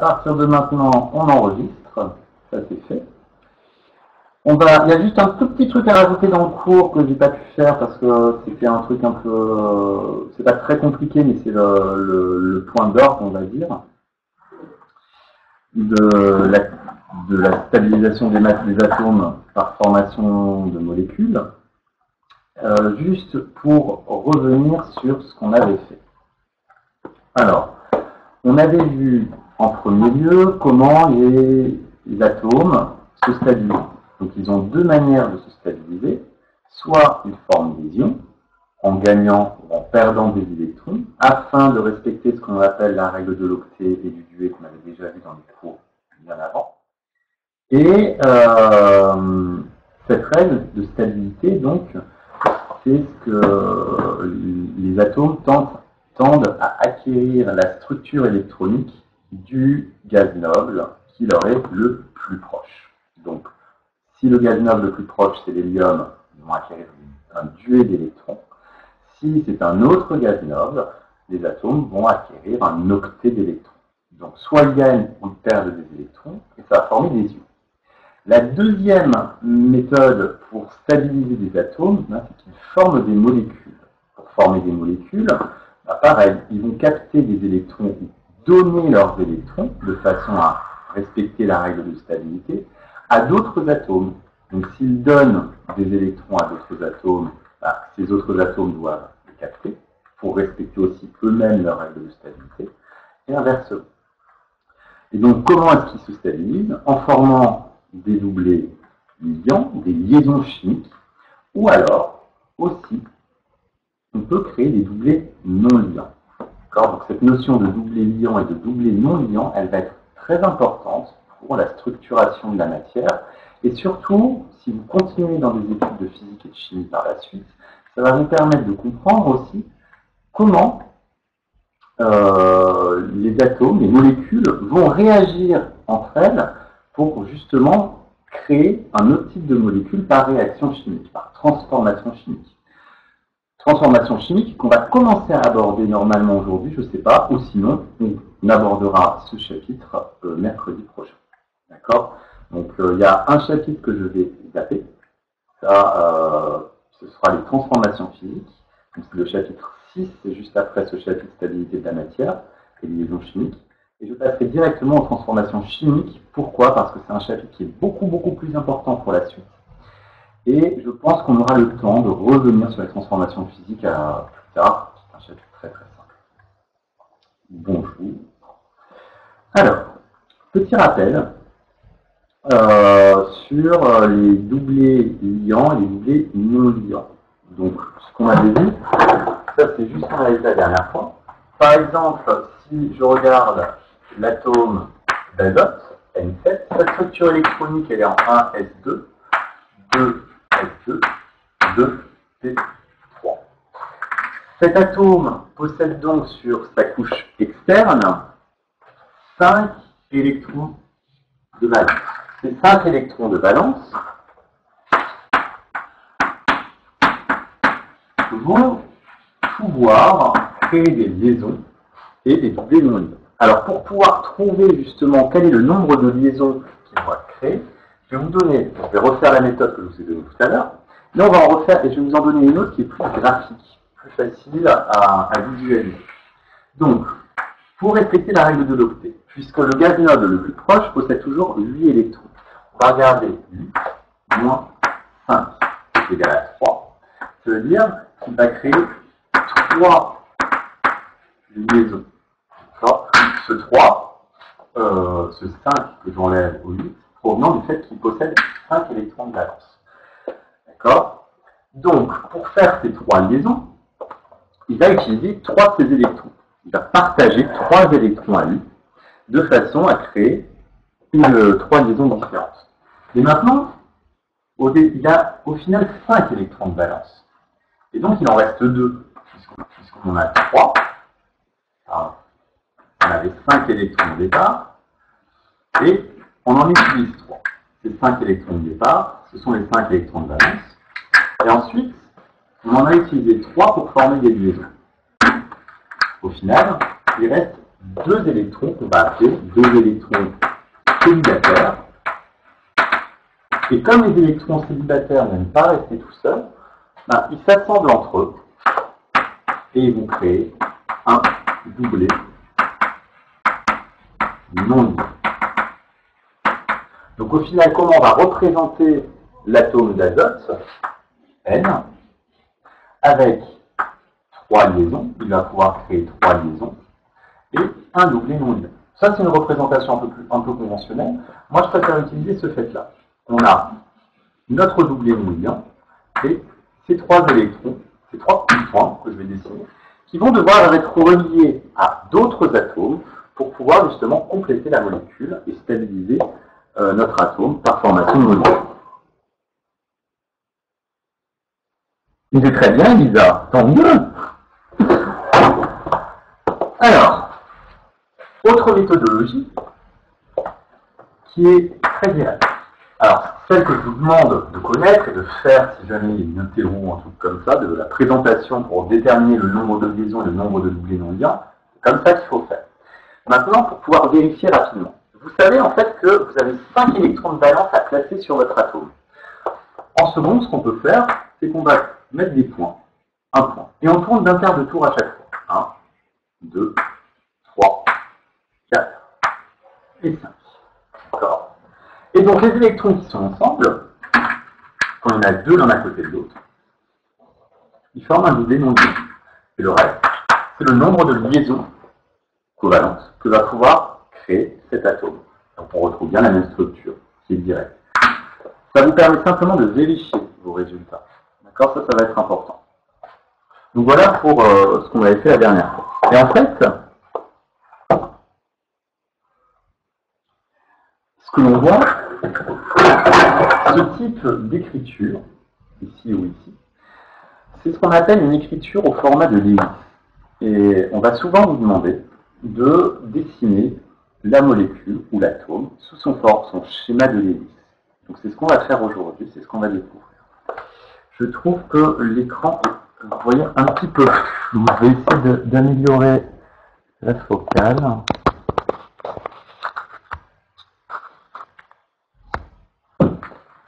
À partir de maintenant, on enregistre. Ça c'est fait. Il y a juste un tout petit truc à rajouter dans le cours que j'ai pas pu faire parce que c'était un truc un peu, c'est pas très compliqué, mais c'est le point d'orgue, on va dire, de la stabilisation des masses des atomes par formation de molécules. Juste pour revenir sur ce qu'on avait fait. Alors, on avait vu en premier lieu comment les atomes se stabilisent. Donc ils ont deux manières de se stabiliser. Soit ils forment des ions, en gagnant ou en perdant des électrons, afin de respecter ce qu'on appelle la règle de l'octet et du duet qu'on avait déjà vu dans les cours bien avant. Et cette règle de stabilité, donc, c'est ce que les atomes tendent à acquérir la structure électronique du gaz noble qui leur est le plus proche. Donc, si le gaz noble le plus proche c'est l'hélium, ils vont acquérir un duet d'électrons. Si c'est un autre gaz noble, les atomes vont acquérir un octet d'électrons. Donc, soit ils gagnent ou ils perdent des électrons, et ça va former des ions. La deuxième méthode pour stabiliser des atomes, c'est qu'ils forment des molécules. Pour former des molécules, pareil, ils vont capter des électrons ou donner leurs électrons de façon à respecter la règle de stabilité à d'autres atomes. Donc s'ils donnent des électrons à d'autres atomes, ces autres atomes doivent les capter pour respecter aussi eux-mêmes leur règle de stabilité, et inversement. Et donc comment est-ce qu'ils se stabilisent? En formant des doublés liants, des liaisons chimiques, ou alors aussi on peut créer des doublés non liants. Donc cette notion de doublé liant et de doublé non liant, elle va être très importante pour la structuration de la matière, et surtout, si vous continuez dans des études de physique et de chimie par la suite, ça va vous permettre de comprendre aussi comment les atomes, les molécules vont réagir entre elles pour justement créer un autre type de molécule par réaction chimique, par transformation chimique. Transformation chimique qu'on va commencer à aborder normalement aujourd'hui, je ne sais pas, ou sinon on abordera ce chapitre mercredi prochain. D'accord? Donc il y a un chapitre que je vais zapper, ça ce sera les transformations physiques, donc c'est le chapitre 6, c'est juste après ce chapitre stabilité de la matière et liaisons chimiques. Et je passerai directement aux transformations chimiques. Pourquoi? Parce que c'est un chapitre qui est beaucoup plus important pour la suite. Et je pense qu'on aura le temps de revenir sur les transformations physiques plus tard. C'est un chapitre très simple. Bonjour. Alors, petit rappel sur les doublés liants et les doublés non liants. Donc, ce qu'on avait vu, ça c'est juste ce qu'on avait vu la dernière fois. Par exemple, si je regarde l'atome d'azote, N7, sa structure électronique elle est en 1s2, 2s2, 2p3. Cet atome possède donc sur sa couche externe 5 électrons de valence. Ces 5 électrons de valence vont pouvoir créer des liaisons et des doublés non liants. Alors pour pouvoir trouver justement quel est le nombre de liaisons qu'il va créer, je vais refaire la méthode que je vous ai donnée tout à l'heure, mais on va en refaire et je vais vous en donner une autre qui est plus graphique, plus facile à visualiser. Donc, pour respecter la règle de l'octet, puisque le gaz noble le plus proche possède toujours 8 électrons, on va regarder 8 moins 5 est égal à 3. Ça veut dire qu'il va créer 3 liaisons. Ce 3, ce 5 que j'enlève au 8, provenant du fait qu'il possède 5 électrons de valence. D'accord? Donc, pour faire ces 3 liaisons, il va utiliser 3 de ces électrons. Il va partager 3 électrons à lui, de façon à créer 3 liaisons différentes. Et maintenant, il a au final 5 électrons de valence. Et donc, il en reste 2, puisqu'on en a 3. Alors, on avait 5 électrons au départ, et on en utilise 3. Ces 5 électrons de départ, ce sont les 5 électrons de valence. Et ensuite, on en a utilisé 3 pour former des liaisons. Au final, il reste deux électrons qu'on va appeler deux électrons célibataires. Et comme les électrons célibataires n'aiment pas rester tout seuls, ben, ils s'assemblent entre eux et ils vont créer un doublet non lié. Donc au final, comment on va représenter l'atome d'azote, N, avec trois liaisons, il va pouvoir créer trois liaisons, et un doublet non lié. Ça, c'est une représentation un peu conventionnelle. Moi, je préfère utiliser ce fait-là. On a notre doublet non liant et ces trois électrons, ces trois petits points que je vais dessiner, qui vont devoir être reliés à d'autres atomes pour pouvoir justement compléter la molécule et stabiliser notre atome par formation de molécules. Il est très bien, Elisa, tant mieux. Alors, autre méthodologie qui est très directe. Alors, celle que je vous demande de connaître et de faire si jamais il y a une interro ou un truc comme ça, de la présentation pour déterminer le nombre de liaisons et le nombre de doublés non liants, c'est comme ça qu'il faut faire. Maintenant, pour pouvoir vérifier rapidement, vous savez en fait que vous avez 5 électrons de valence à placer sur votre atome. En seconde, ce qu'on peut faire, c'est qu'on va mettre des points, un point, et on tourne d'un quart de tour à chaque fois. 1, 2, 3, 4 et 5. D'accord. Et donc les électrons qui sont ensemble, quand il y en a deux l'un à côté de l'autre, ils forment un doublet non lié. Et le reste, c'est le nombre de liaisons covalentes que va pouvoir créer cet atome. Donc on retrouve bien la même structure, qui est directe. Ça vous permet simplement de vérifier vos résultats. D'accord, ça va être important. Donc voilà pour ce qu'on avait fait la dernière fois. Et en fait, ce que l'on voit, ce type d'écriture, ici ou ici, c'est ce qu'on appelle une écriture au format de Lewis. Et on va souvent vous demander de dessiner la molécule ou l'atome sous son schéma de Lewis. Donc c'est ce qu'on va faire aujourd'hui, c'est ce qu'on va découvrir. Je trouve que l'écran est, vous voyez, un petit peu flou. Je vais essayer d'améliorer la focale.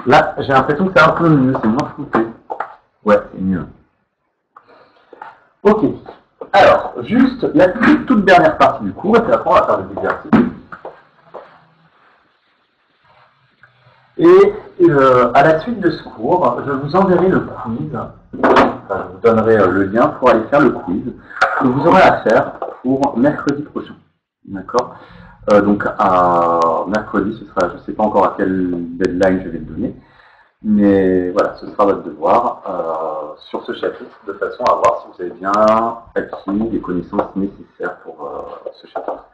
Là, j'ai l'impression que c'est un peu mieux, c'est moins flouté. Ouais, c'est mieux. Ok. Alors, juste la toute dernière partie du cours, et puis après on va faire des exercices. Et à la suite de ce cours, je vous enverrai le quiz. Enfin, je vous donnerai le lien pour aller faire le quiz que vous aurez à faire pour mercredi prochain. D'accord. Donc à mercredi, ce sera, je ne sais pas encore à quelle deadline je vais le donner, mais voilà, ce sera votre devoir sur ce chapitre, de façon à voir si vous avez bien acquis les connaissances nécessaires pour ce chapitre.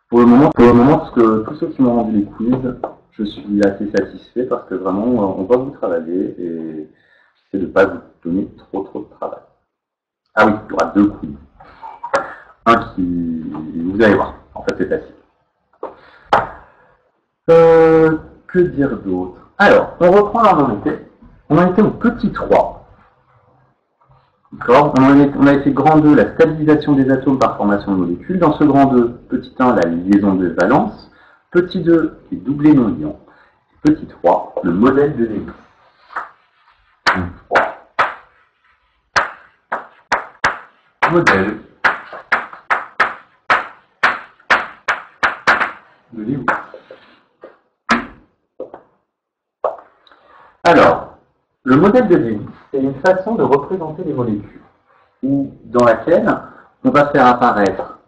Pour le moment, parce que tous ceux qui m'ont rendu les quiz, je suis assez satisfait parce que vraiment, on va vous travailler et j'essaie de ne pas vous donner trop de travail. Ah oui, il y aura deux quiz. Un qui, vous allez voir, en fait c'est facile. Que dire d'autre? Alors, on reprend là où on était. On en était au petit 3. D'accord. On a fait grand 2, la stabilisation des atomes par formation de molécules. Dans ce grand 2, petit 1, la liaison de valence. Petit 2, les doublés non liants. Petit 3, le modèle de Lewis. 3. Modèle de Lewis. Alors, le modèle de Lewis, c'est une façon de représenter les molécules, dans laquelle on va faire apparaître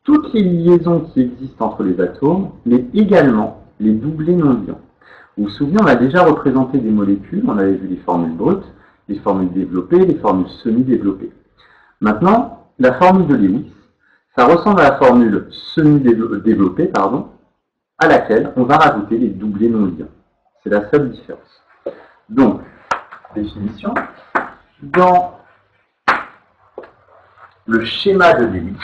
toutes les liaisons qui existent entre les atomes, mais également les doublés non liants. Vous vous souvenez, on a déjà représenté des molécules, on avait vu les formules brutes, les formules développées, les formules semi-développées. Maintenant, la formule de Lewis, ça ressemble à la formule semi-développée, à laquelle on va rajouter les doublés non liants. C'est la seule différence. Donc, définition, dans le schéma de Lewis,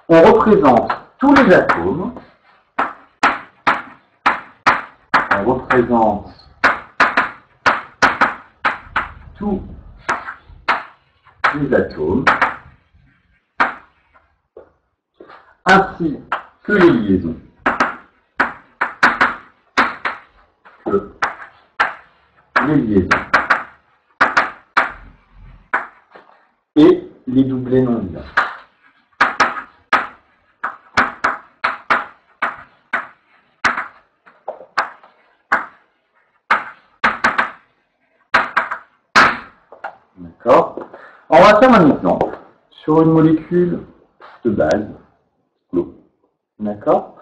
on représente tous les atomes, on représente représente tous les atomes ainsi que les liaisons. Et les doublés non liants. D'accord. On va faire un exemple sur une molécule de base, l'eau. D'accord.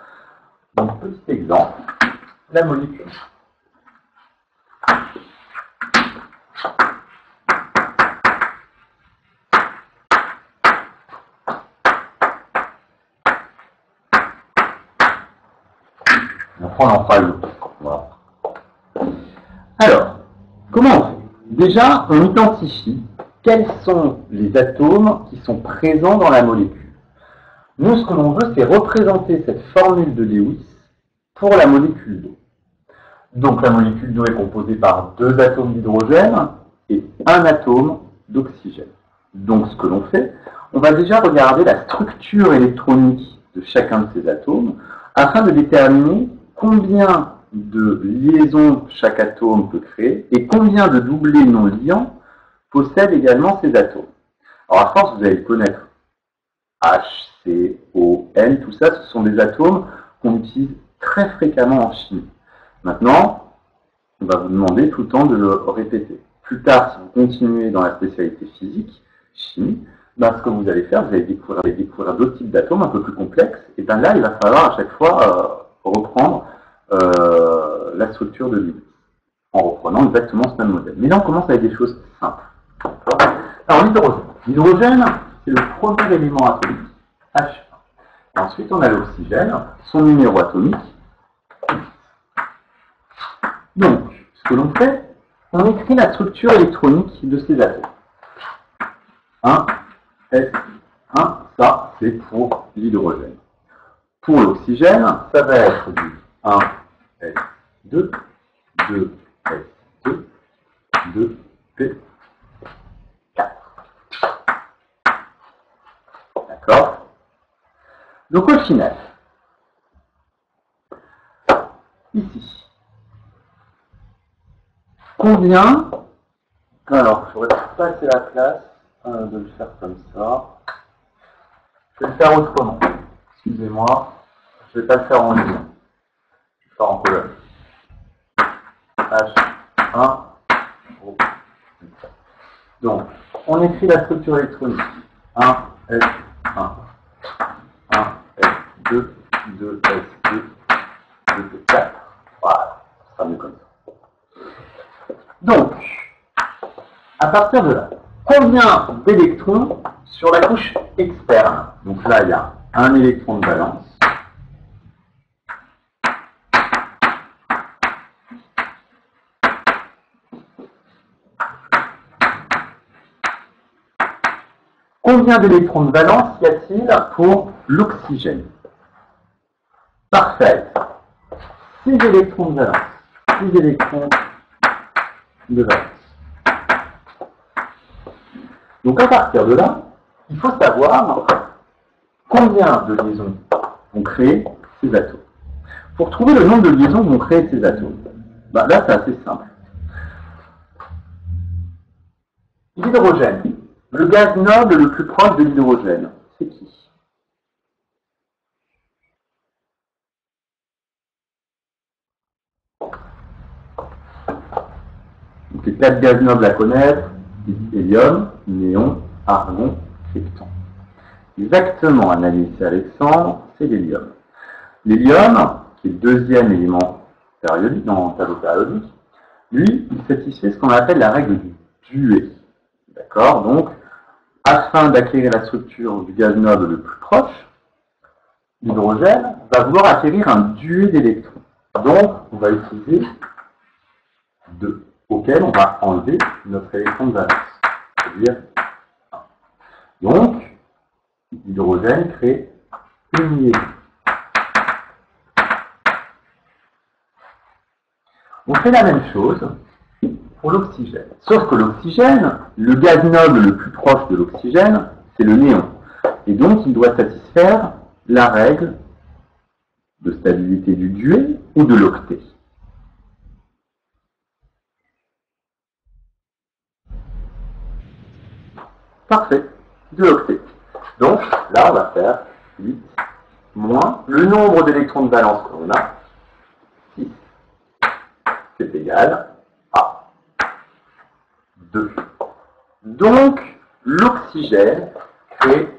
Donc, petit exemple, la molécule. On en fera l'autre. Voilà. Alors, comment on fait? Déjà, on identifie quels sont les atomes qui sont présents dans la molécule. Nous, ce que l'on veut, c'est représenter cette formule de Lewis pour la molécule d'eau. Donc, la molécule d'eau est composée par 2 atomes d'hydrogène et 1 atome d'oxygène. Donc, ce que l'on fait, on va déjà regarder la structure électronique de chacun de ces atomes afin de déterminer combien de liaisons chaque atome peut créer et combien de doublés non liants possèdent également ces atomes. Alors, à force, vous allez connaître H, C, O, N, tout ça, ce sont des atomes qu'on utilise très fréquemment en chimie. Maintenant, on va vous demander tout le temps de le répéter. Plus tard, si vous continuez dans la spécialité physique, chimie, ben, ce que vous allez faire, vous allez découvrir d'autres types d'atomes un peu plus complexes, et ben là, il va falloir à chaque fois reprendre la structure de Lewis, en reprenant exactement ce même modèle. Mais là, on commence avec des choses simples. Alors, l'hydrogène. L'hydrogène, c'est le premier élément atomique, H1. Ensuite, on a l'oxygène, son numéro atomique. Donc, ce que l'on fait, on écrit la structure électronique de ces atomes. 1, S, 1, ça, c'est pour l'hydrogène. Pour l'oxygène, ça va être du 1, S, 2, 2, S, 2, 2, P, 4. D'accord? Donc, au final, ici, combien, alors, je n'aurais pas assez la place de le faire comme ça. Je vais le faire autrement. Excusez-moi, je ne vais pas le faire en ligne. Je vais le faire en colonne. H1, O. Donc, on écrit la structure électronique. 1, S, 1. 1, S, 2, 2, S, 2, 2, P, 4. Voilà, ça sera mieux comme ça. Donc, à partir de là, combien d'électrons sur la couche externe? Donc là, il y a un électron de valence. Combien d'électrons de valence y a-t-il pour l'oxygène? Parfait. 6 électrons de valence. 6 électrons de valence. Donc à partir de là, il faut savoir combien de liaisons vont créer ces atomes. Pour trouver le nombre de liaisons vont créer ces atomes, ben là c'est assez simple. L'hydrogène, le gaz noble le plus proche de l'hydrogène, c'est qui? Donc les 4 gaz nobles à connaître, hélium, néon, argon, krypton. Exactement, analysé Alexandre, c'est l'hélium. L'hélium, qui est le deuxième élément périodique dans le tableau périodique, lui, il satisfait ce qu'on appelle la règle du duet. D'accord? Donc, afin d'acquérir la structure du gaz noble le plus proche, l'hydrogène va vouloir acquérir un duet d'électrons. Donc, on va utiliser 2, auquel on va enlever notre électron de valence, c'est-à-dire 1. Donc, l'hydrogène crée une liaison. On fait la même chose pour l'oxygène. Sauf que l'oxygène, le gaz noble le plus proche de l'oxygène, c'est le néon. Et donc, il doit satisfaire la règle de stabilité du duet ou de l'octet. Parfait, de l'octet. Donc, là, on va faire 8 moins le nombre d'électrons de valence qu'on a, 6. C'est égal à 2. Donc, l'oxygène crée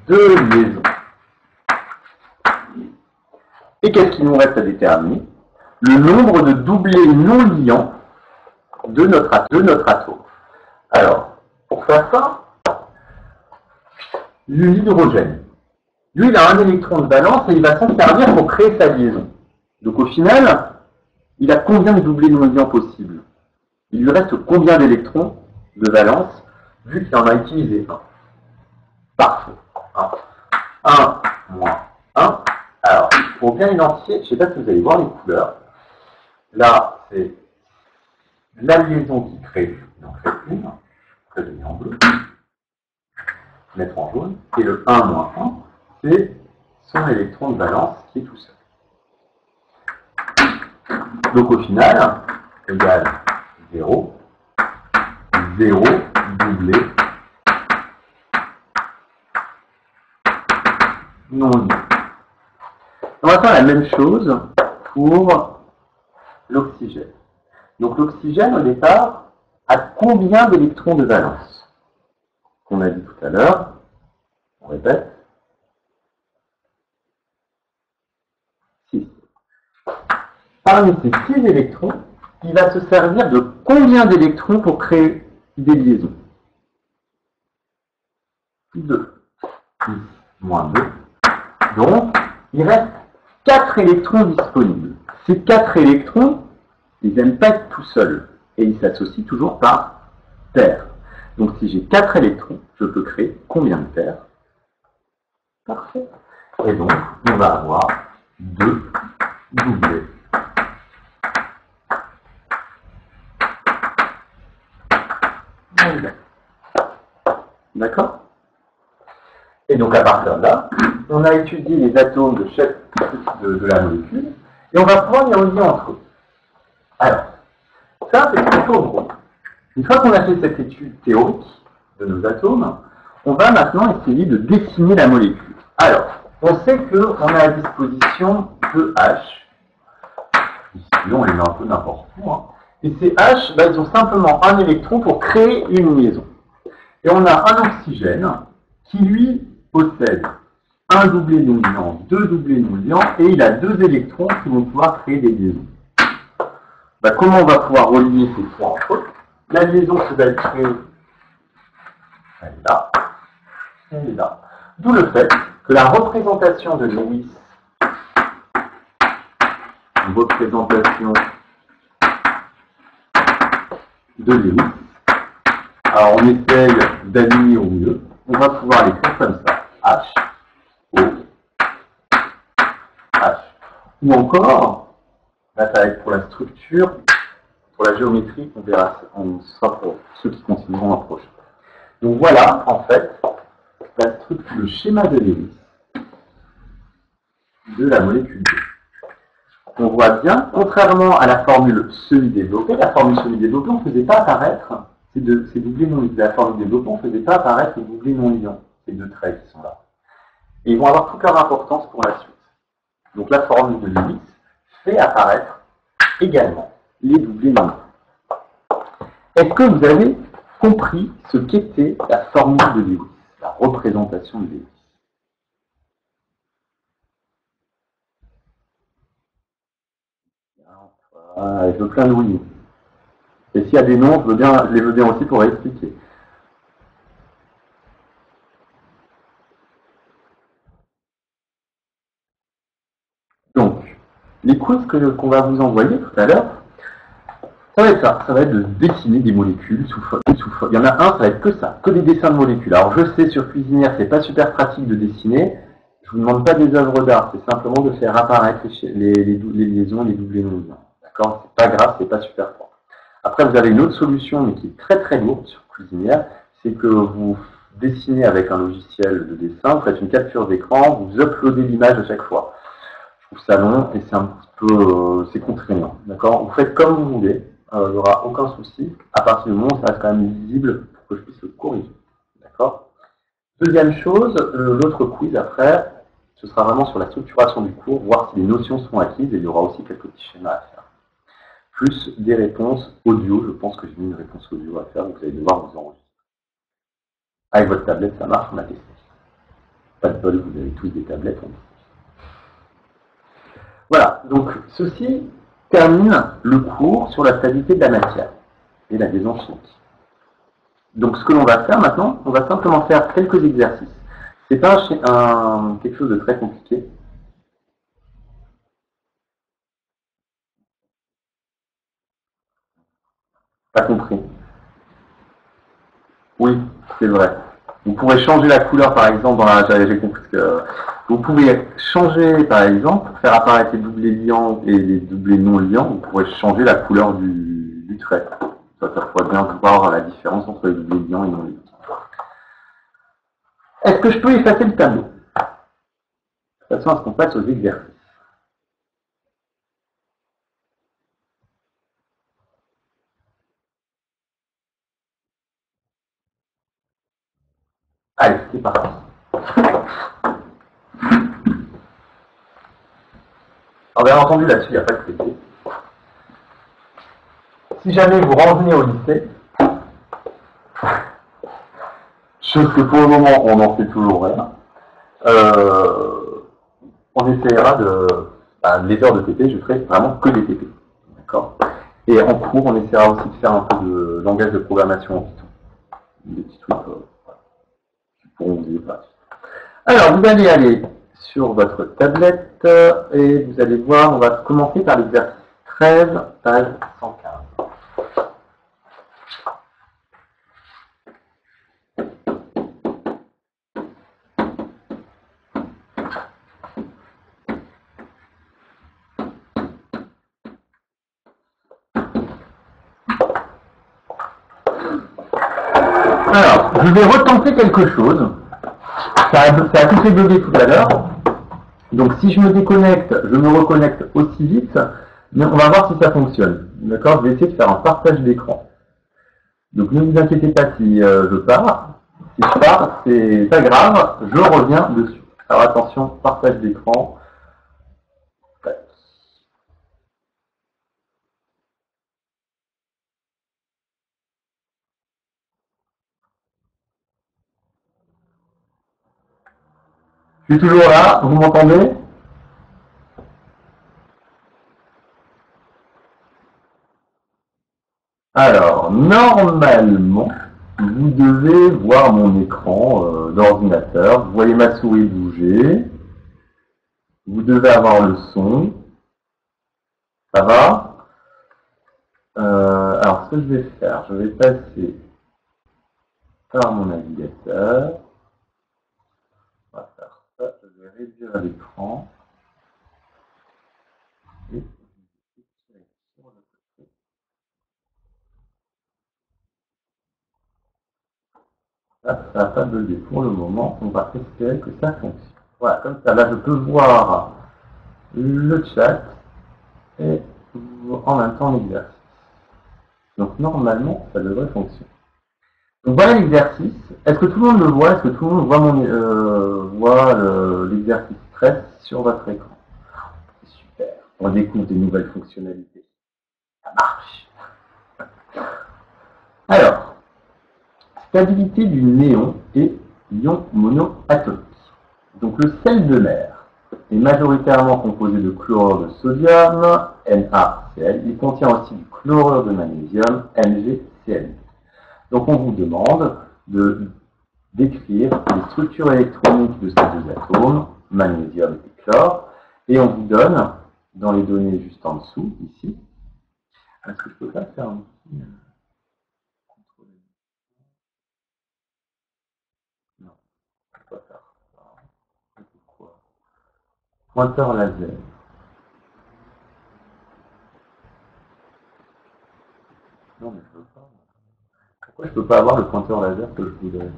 2 liaisons. Et qu'est-ce qu'il nous reste à déterminer? Le nombre de doublés non liants de notre atome. Alors, pour faire ça, l'hydrogène, lui, il a un électron de valence et il va s'en servir pour créer sa liaison. Donc au final, il a combien de doublés non liants possibles? Il lui reste combien d'électrons de valence, vu qu'il en a utilisé un? Parfait. 1 moins 1. Alors, pour bien identifier, je ne sais pas si vous allez voir les couleurs. Là, c'est la liaison qui crée, il en crée une, que je mets en bleu, mettre en jaune, et le 1 moins 1, c'est son électron de valence qui est tout seul. Donc au final, égale 0, 0 doublé non lié. On va faire la même chose pour l'oxygène. Donc l'oxygène, au départ, a combien d'électrons de valence? Qu'on a dit tout à l'heure, on répète, 6. Parmi ces 6 électrons, il va se servir de combien d'électrons pour créer des liaisons? 2. 6 moins 2. Donc, il reste 4 électrons disponibles. Ces 4 électrons, ils n'aiment pas être tout seuls. Et ils s'associent toujours par paires. Donc, si j'ai 4 électrons, je peux créer combien de paires? Parfait. Et donc, on va avoir 2 doublés. D'accord? Et donc, à partir de là, on a étudié les atomes de chaque de la molécule, et on va pouvoir les relier entre eux. Alors, ça, c'est plutôt drôle. Une fois qu'on a fait cette étude théorique de nos atomes, on va maintenant essayer de dessiner la molécule. Alors, on sait qu'on a à disposition 2 H. Ici, on les met un peu n'importe où. Et ces H, ils ont simplement un électron pour créer une liaison. Et on a un oxygène qui, lui, possède un doublé non liant, 2 doublés non liants, et il a 2 électrons qui vont pouvoir créer des liaisons. Comment on va pouvoir relier ces points entre eux? La liaison qui va être créée, elle est là, elle est là. D'où le fait que la représentation de Lewis, une représentation de Lewis, alors on essaye d'aligner au mieux, on va pouvoir l'écrire comme ça, H, O, H. Ou encore, là ça va être pour la structure, pour la géométrie, on verra, on sera pour ceux qui continueront en prochain. Donc voilà, en fait, la structure, le schéma de Lewis de la molécule B. On voit bien, contrairement à la formule semi-développée, la formule semi-développée, on ne faisait pas apparaître ces doublés non liants. La formule développée, on ne faisait pas apparaître les doublés non liants, ces 2 traits qui sont là. Et ils vont avoir toute leur importance pour la suite. Donc la formule de Lewis fait apparaître également les doublés non liants. Est-ce que vous avez compris ce qu'était la formule de Lewis, la représentation de Lewis? Je veux plein de oui. Et s'il y a des noms, je les veux bien aussi pour expliquer. Donc, les quiz qu'on va vous envoyer tout à l'heure, ça va être ça. Ça va être de dessiner des molécules sous forme. Il y en a un, ça va être que ça, que des dessins de molécules. Alors je sais, sur Cuisinière, c'est pas super pratique de dessiner. Je vous demande pas des œuvres d'art, c'est simplement de faire apparaître les liaisons, les doublés non liens. D'accord? C'est pas grave, c'est pas super fort. Après, vous avez une autre solution, mais qui est très très lourde sur Cuisinière, c'est que vous dessinez avec un logiciel de dessin, vous faites une capture d'écran, vous uploadez l'image à chaque fois. Je trouve ça long et c'est un petit peu, c'est contraignant. D'accord? Vous faites comme vous voulez, il n'y aura aucun souci, à partir du moment où ça reste quand même lisible pour que je puisse le corriger. D'accord? Deuxième chose, l'autre quiz après, ce sera vraiment sur la structuration du cours, voir si les notions sont acquises et il y aura aussi quelques petits schémas à faire. Plus des réponses audio, je pense que j'ai mis une réponse audio à faire, donc vous allez devoir vous enregistrer. Avec votre tablette, ça marche, on a testé. Pas de bol, vous avez tous des tablettes. Voilà, donc ceci termine le cours sur la stabilité de la matière et la liaison chimique. Donc ce que l'on va faire maintenant, on va simplement faire quelques exercices. C'est pas quelque chose de très compliqué. Pas compris. Oui, c'est vrai. Vous pourrez changer la couleur, par exemple, dans la. J'ai compris que vous pouvez changer, par exemple, pour faire apparaître les doublés liants et les doublés non liants, vous pourrez changer la couleur du trait. Ça pourrait bien voir la différence entre les doublés liants et non liants. Est-ce que je peux effacer le tableau? De façon à ce qu'on passe aux exercices. Allez, c'est parti. Alors bien entendu, là-dessus, il n'y a pas de TP. Si jamais vous revenez au lycée, chose que pour le moment, on n'en sait toujours rien, on essaiera les heures de TP, je ferai vraiment que des TP. D'accord? Et en cours, on essaiera aussi de faire un peu de langage de programmation en Python. Des petits trucs qui pourront vous aider par la suite. Alors, vous allez aller sur votre tablette et vous allez voir, on va commencer par l'exercice 13, page 115. Alors, je vais retenter quelque chose. Ça a tout fait bugger tout à l'heure. Donc si je me déconnecte, je me reconnecte aussi vite, mais on va voir si ça fonctionne. D'accord? Je vais essayer de faire un partage d'écran. Donc ne vous inquiétez pas si je pars. Si je pars, c'est pas grave, je reviens dessus. Alors attention, partage d'écran. Je suis toujours là, vous m'entendez? Alors, normalement, vous devez voir mon écran d'ordinateur. Vous voyez ma souris bouger. Vous devez avoir le son. Ça va? Alors, ce que je vais faire, je vais passer par mon navigateur. On va faire ça. Je vais réduire l'écran. Et ça n'a pas bugué pour le moment. On va espérer que ça fonctionne. Voilà, comme ça, là, je peux voir le chat et en même temps l'exercice. Donc, normalement, ça devrait fonctionner. Donc, voilà l'exercice. Est-ce que tout le monde le voit? Est-ce que tout le monde voit l'exercice 13 sur votre écran? C'est super. On découvre des nouvelles fonctionnalités. Ça marche. Alors, stabilité du néon et ion monoatomique. Donc le sel de mer est majoritairement composé de chlorure de sodium, NaCl. Il contient aussi du chlorure de magnésium, MgCl. Donc on vous demande de décrire les structures électroniques de ces deux atomes, magnésium et chlore, et on vous donne, dans les données juste en dessous, ici, est-ce que je peux pas faire un petit contrôle? Non, je ne peux pas faire ça. Pourquoi? Pointeur laser. Non, mais je veux pas. Pourquoi je peux pas avoir le pointeur laser que je voudrais?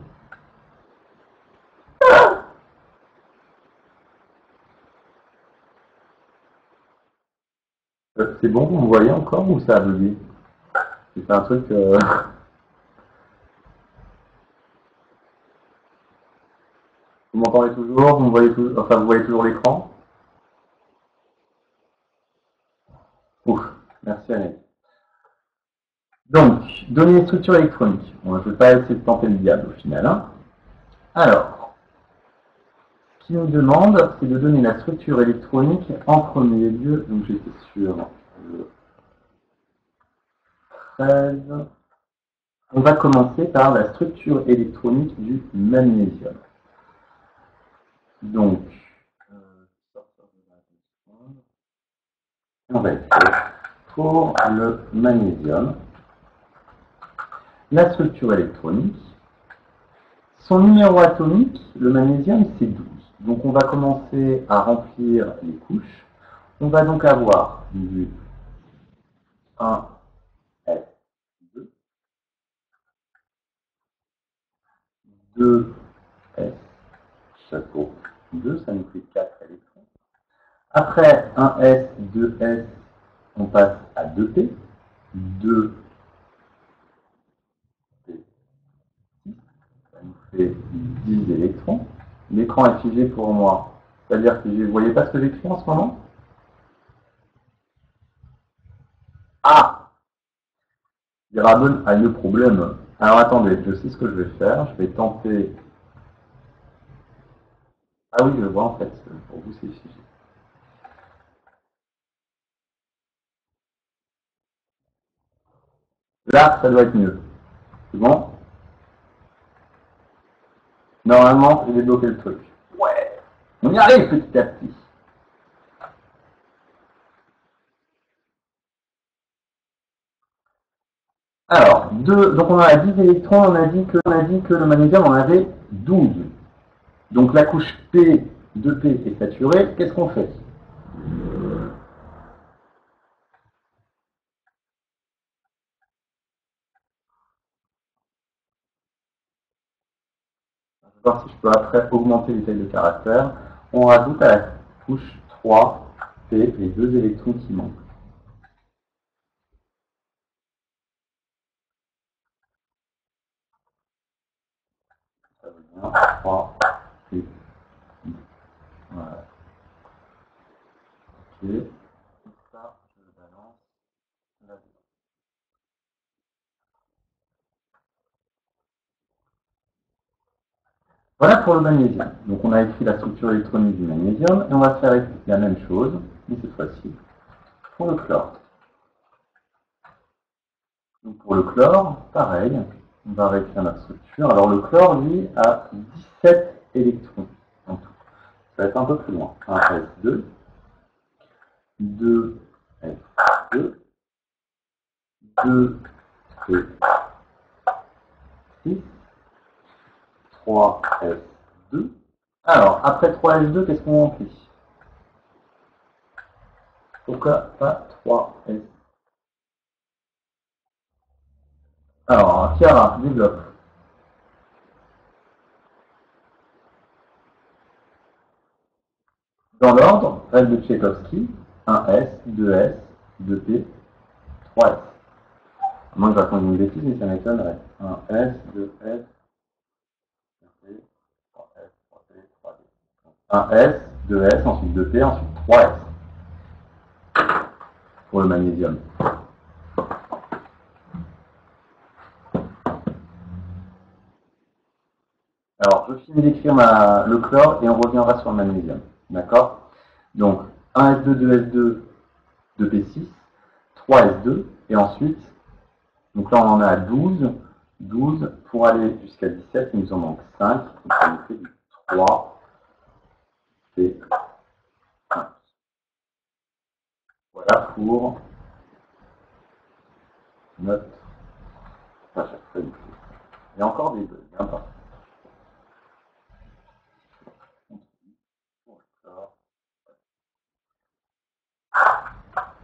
C'est bon, vous me voyez encore ou ça a bugué? C'est un truc. Vous m'entendez toujours? Vous me voyez toujours? Enfin, vous voyez toujours l'écran? Ouf, merci Annette. Donc, donner une structure électronique. Bon, je ne vais pas essayer de tenter le diable au final. Hein. Alors, ce qu'il nous demande, c'est de donner la structure électronique en premier lieu. Donc, j'étais sur le 13. On va commencer par la structure électronique du magnésium. Donc, on va essayer pour le magnésium. La structure électronique. Son numéro atomique, le magnésium, c'est 12. Donc on va commencer à remplir les couches. On va donc avoir du 1, S, 2, 2, S, chapeau 2, ça nous fait 4 électrons. Après 1 S, 2 S, on passe à 2P, 2 P, 6, ça nous fait 10 électrons. L'écran est figé pour moi, c'est-à-dire que vous ne voyez pas ce que j'écris en ce moment? Ah! Rabel a le problème. Alors attendez, je sais ce que je vais faire. Je vais tenter. Ah oui, je vois en fait. Pour vous, c'est figé. Là, ça doit être mieux. C'est bon? Normalement, j'ai débloqué le truc. Ouais! On y arrive petit à petit. Alors, donc on a 10 électrons, on a dit que le magnésium en avait 12. Donc la couche P de P est saturée. Qu'est-ce qu'on fait? Je vais voir si je peux après augmenter les tailles de caractère. On rajoute à la couche 3 P les 2 électrons qui manquent. Ça veut bien. 3 P. Voilà. Ok. Et ça, je le balance là-dedans. Voilà pour le magnésium. Donc on a écrit la structure électronique du magnésium et on va faire la même chose, mais cette fois-ci, pour le chlore. Donc pour le chlore, pareil, on va réécrire la structure. Alors le chlore, lui, a 17 électrons en tout. Ça va être un peu plus loin. 1 S2, 2 S2, 2 C6, 3 S2. Alors, après 3 S2, qu'est-ce qu'on remplit? Pourquoi pas 3 S? Alors, Chiara, développe. Dans l'ordre, règle de Tchaïkovski, 1S, 2S, 2P, 3S. Moi, je vais raconter une bêtise, mais ça m'étonnerait. 1S, 2S, 2P, 3S, 3P, 3D. 1S, 2S, ensuite 2P, ensuite 3S. Pour le magnésium. Alors, je finis d'écrire le chlore et on reviendra sur le magnésium. D'accord? Donc, 1S2, 2S2, 2P6, 3S2, et ensuite, donc là on en a 12. 12, pour aller jusqu'à 17, il nous en manque 5, donc ça nous fait du 3 P 5. Voilà pour notre. Enfin, chaque fois, il y a encore des bugs, hein,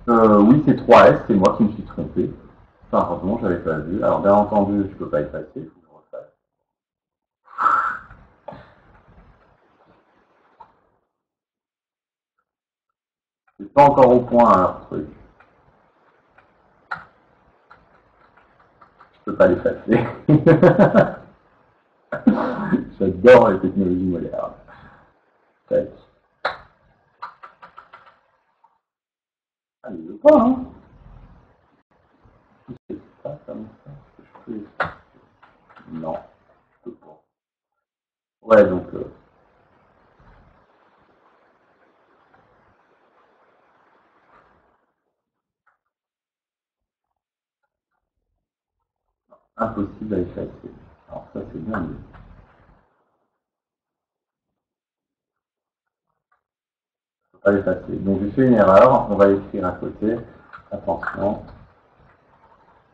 Oui, c'est 3S, c'est moi qui me suis trompé. Pardon, j'avais pas vu. Alors, bien entendu, je peux pas effacer, il faut que je refasse. C'est pas encore au point, hein, leur truc. Je peux pas l'effacer. J'adore les technologies modernes. Tac. Ah, il veut pas, hein. C'est pas comme ça que je peux effacer. Non, je peux pas. Ouais, donc, impossible à effacer. Alors, ça, c'est bien. Pas l'effacer. Donc j'ai fait une erreur, on va écrire à côté. Attention,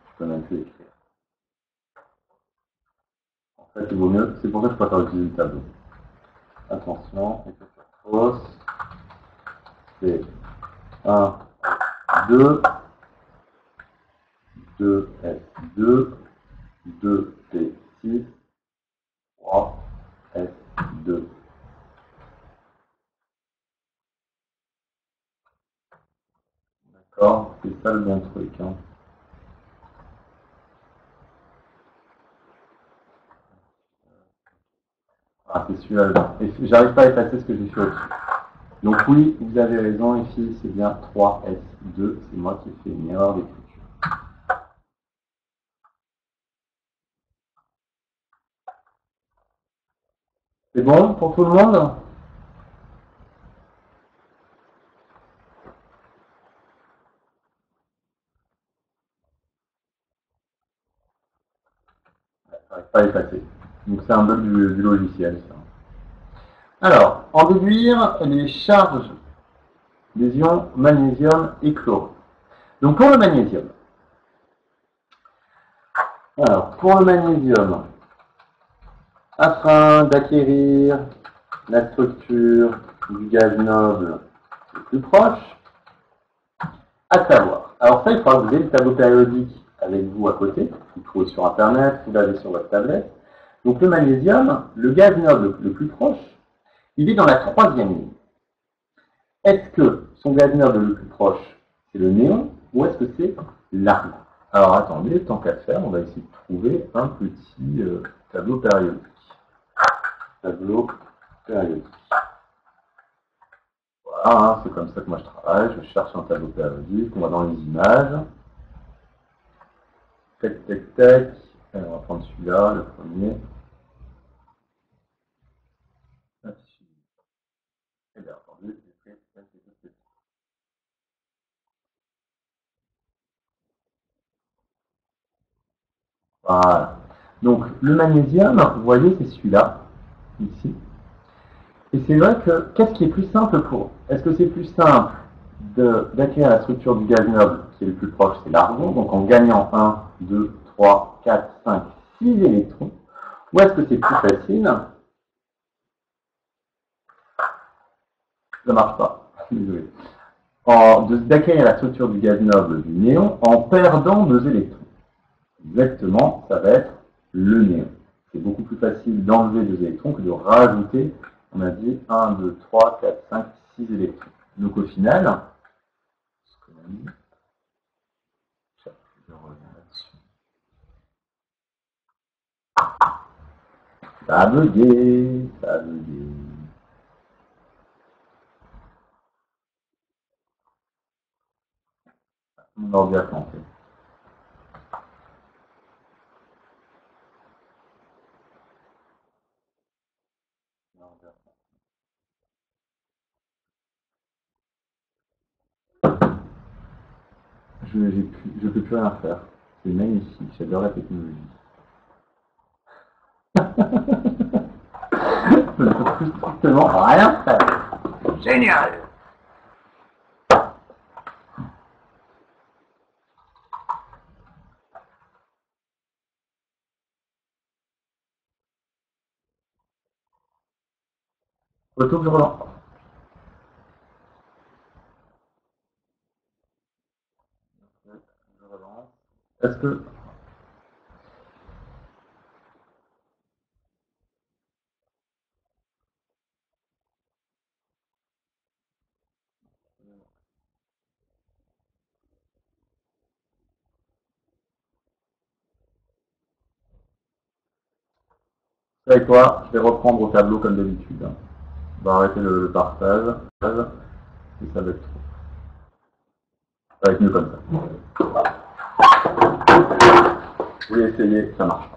je peux même plus écrire. En fait, il vaut mieux, c'est pour ça que je préfère utiliser le tableau. Attention, écriture fausse, c'est 1, 2, 2S2, 2P6, 3S2. D'accord, c'est ça le bon truc. Hein. Ah, c'est celui-là. Et j'arrive pas à effacer ce que j'ai fait au-dessus. Donc oui, vous avez raison, ici, c'est bien 3S2, c'est moi qui ai fait une erreur d'écriture. C'est bon pour tout le monde? J'arrive pas à effacer. Donc c'est un bug du logiciel. Ça. Alors, en déduire les charges des ions magnésium et chlore. Donc pour le magnésium, alors pour le magnésium, afin d'acquérir la structure du gaz noble le plus proche, à savoir. Alors ça, il faudra que vous ayez le tableau périodique avec vous à côté, vous le trouvez sur internet, vous l'avez sur votre tablette. Donc le magnésium, le gaz noble le plus proche, il est dans la troisième ligne. Est-ce que son gaz noble le plus proche, c'est le néon ou est-ce que c'est l'argon? Alors attendez, tant qu'à faire, on va essayer de trouver un petit tableau périodique. Tableau périodique. Voilà, hein, c'est comme ça que moi je travaille. Je cherche un tableau périodique, on va dans les images. Tac, tac, tac. Alors, on va prendre celui-là, le premier. Et bien entendu, j'ai fait voilà. Donc le magnésium, vous voyez, c'est celui-là, ici. Et c'est vrai que qu'est-ce qui est plus simple pour eux? Est-ce que c'est plus simple d'acquérir la structure du gaz noble qui est le plus proche, c'est l'argon, donc en gagnant 1, 2, 3, 4, 5, 6 électrons, ou est-ce que c'est plus facile, ça marche pas, désolé, d'acquérir la structure du gaz noble du néon en perdant 2 électrons? Exactement, ça va être le néon. C'est beaucoup plus facile d'enlever 2 électrons que de rajouter, on a dit 1, 2, 3, 4, 5, 6 électrons. Donc au final, ce qu'on a mis, je reviens là-dessus. Ça a bugué, ça a bugué. Mon ordi a planté. Je ne peux plus rien faire. C'est magnifique, j'adore la technologie. Je ne peux plus strictement rien faire. Génial! Retour du relance. Est-ce que... Vous savez quoi? Je vais reprendre au tableau comme d'habitude. On va arrêter le partage. Et ça va être trop. Ça va être mieux comme ça. Vous voulez essayer, ça marche.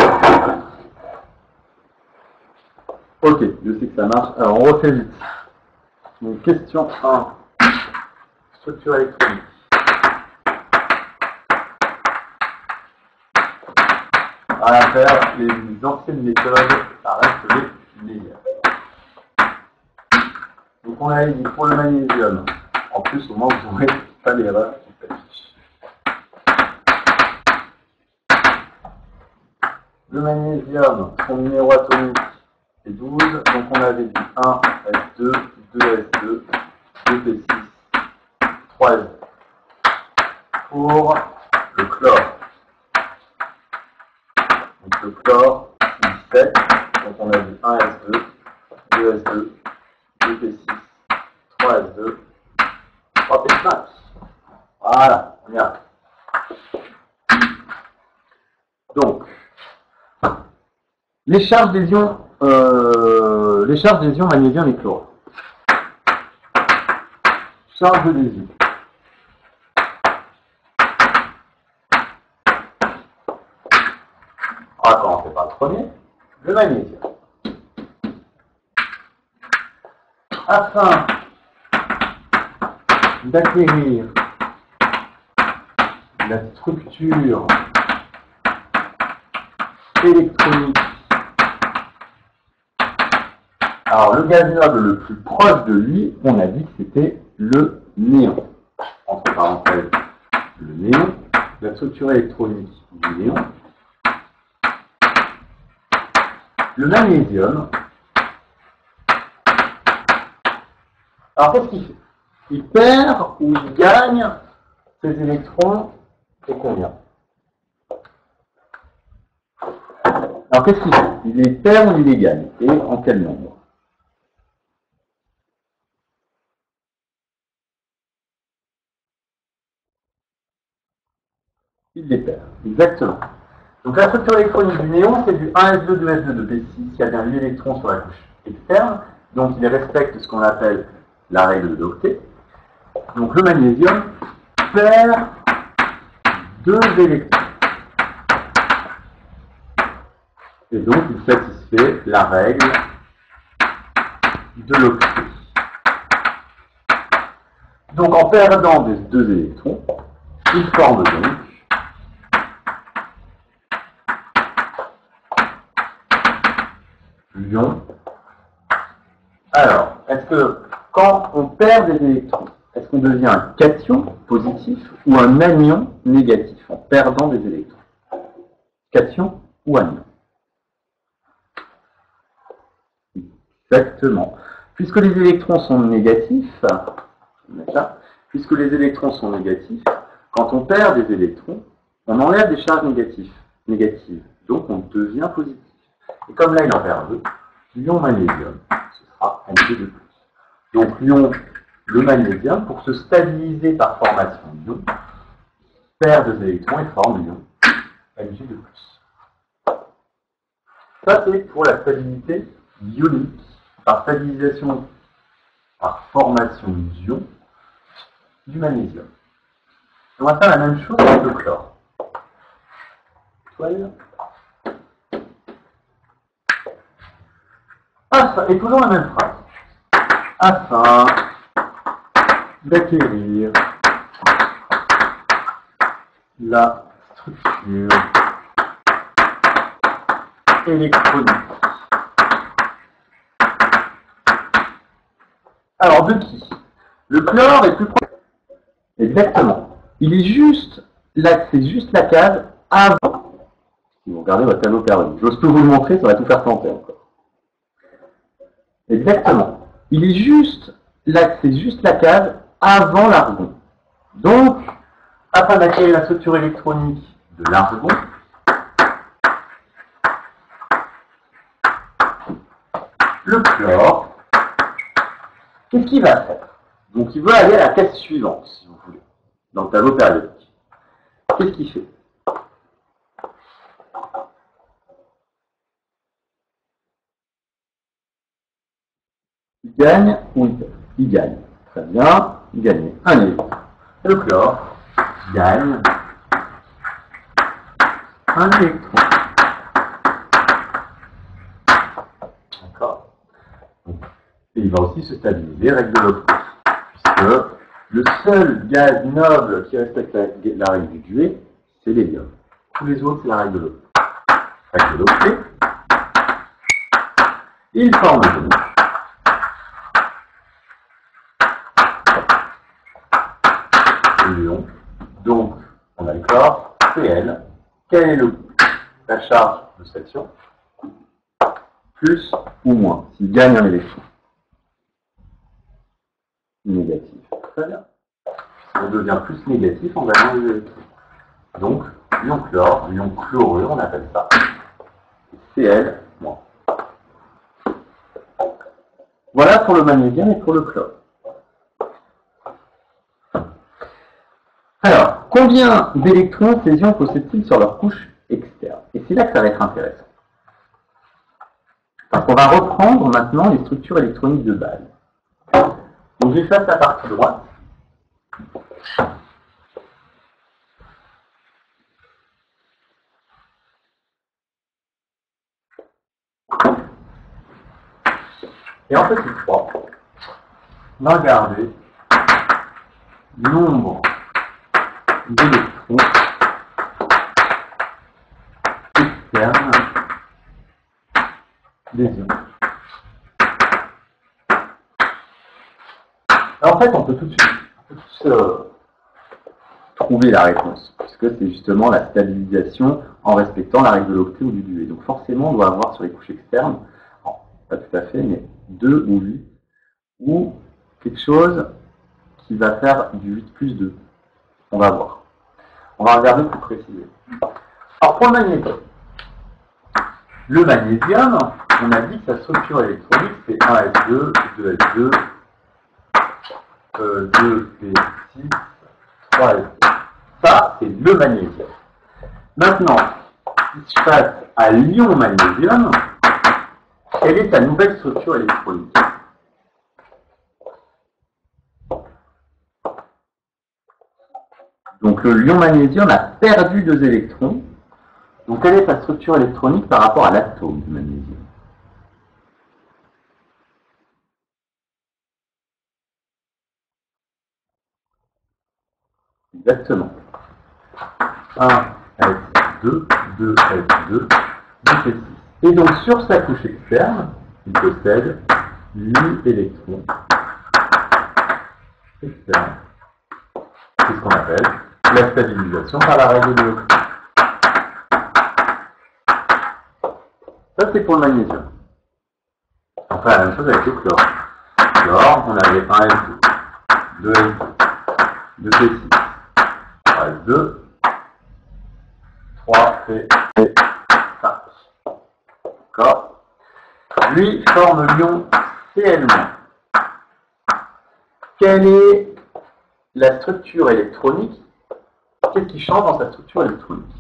Ok, je sais que ça marche. Alors on refait vite. Donc question 1. Structure électronique. Rien à faire, les anciennes méthodes, ça reste les meilleures. Donc on a dit pour le magnésium. En plus, au moins vous n'aurez pas l'erreur qui s'affiche. Le magnésium, son numéro atomique est 12. Donc on avait dit 1 S2, 2 S2, 2 P6, 3 S2. Pour le chlore. Donc le chlore, 17. Donc on a dit 1 S2, 2 S2, 2 P6, 3 S2, 3 P5. Voilà, on y arrive. Donc, les charges des ions magnésium et chlore. Charge des ions. On va commencer par le premier, le magnésium. Afin d'acquérir la structure électronique. Alors, le gaz noble le plus proche de lui, on a dit que c'était le néon. Entre parenthèses, le néon, la structure électronique du néon. Le magnésium. Alors, qu'est-ce qu'il fait? Il perd ou il gagne ses électrons et combien? Alors, qu'est-ce qu'il fait? Il les perd ou il les gagne? Et en quel nombre? Il les perd, exactement. Donc la structure électronique du néon, c'est du 1s2, 2s2, 2p6, il y a bien 8 électrons sur la couche externe, donc il respecte ce qu'on appelle la règle de l'octet. Donc le magnésium perd 2 électrons. Et donc il satisfait la règle de l'octet. Donc en perdant des 2 électrons, il forme donc l'ion. Alors, est-ce que quand on perd des électrons, est-ce qu'on devient un cation positif ou un anion négatif en perdant des électrons? Cation ou anion? Exactement. Puisque les électrons sont négatifs, puisque les électrons sont négatifs, quand on perd des électrons, on enlève des charges négatives. Donc on devient positif. Et comme là il en perd 2, l'ion magnésium, ce sera Mg de plus. Donc l'ion, le magnésium, pour se stabiliser par formation d'ion, perd des électrons et forme l'ion Mg de plus. Ça c'est pour la stabilité ionique, par stabilisation, par formation d'ion du magnésium. On va faire la même chose avec le chlore. Et toujours la même phrase. Afin d'acquérir la structure électronique. Alors, de qui? Le chlore est plus proche. Exactement. Il est juste là, c'est juste la case avant. Si vous regardez votre tableau perdu, j'ose plus vous le montrer, ça va tout faire planter encore. Exactement. Il est juste là, c'est juste la case avant l'argon. Donc, afin d'acquérir la structure électronique de l'argon. Le chlore, qu'est-ce qu'il va faire? Donc il veut aller à la case suivante, si vous voulez, dans le tableau périodique. Qu'est-ce qu'il fait? Il gagne ou il perd? Il gagne. Très bien, il gagne un électron. Et le chlore gagne un électron. D'accord. Et il va aussi se stabiliser, règle de Lopez, puisque le seul gaz noble qui respecte la règle du Duet, c'est l'hélium. Tous les autres, c'est la règle de Lopez. Règle de Lopez. Il forme donc le ion. Donc, on a le corps, Cl. Quelle est la charge de cet ion? Plus ou moins, s'il gagne un électron. Négatif. Très bien. On devient plus négatif en gagnant des électrons. Donc, ion chlore, ion chloreux, on appelle ça Cl-. Voilà pour le magnésium et pour le chlore. Alors, combien d'électrons ces ions possèdent-ils sur leur couche externe? Et c'est là que ça va être intéressant. Parce qu'on va reprendre maintenant les structures électroniques de base. Donc j'efface la partie droite. Et en petit 3, on va regarder le nombre d'électrons externes des ions. Alors en fait, on peut tout de suite trouver la réponse, puisque c'est justement la stabilisation en respectant la règle de l'octet ou du duet. Donc forcément, on doit avoir sur les couches externes, pas tout à fait, mais 2 ou 8, ou quelque chose qui va faire du 8 plus 2. On va voir. On va regarder plus précisément. Alors pour le magnésium, on a dit que sa structure électronique c'est 1s2, 2s2, 2p6, 3s2. Ça, c'est le magnésium. Maintenant, si je passe à l'ion magnésium, quelle est sa nouvelle structure électronique? Donc le ion magnésium a perdu 2 électrons. Donc quelle est sa structure électronique par rapport à l'atome du magnésium? Exactement. 1s2, 2s2, 2p6. Et donc sur sa couche externe, il possède 8 électrons externes. C'est ce qu'on appelle la stabilisation par la règle de l'octet. Ça c'est pour le magnésium. On fait la même chose avec le chlore. Le chlore, on avait 1s2, 2s2, 2p6, 3s2, 3p5. D'accord. Lui forme l'ion Cl-. Quelle est la structure électronique? Qu'est-ce qui change dans sa structure électronique?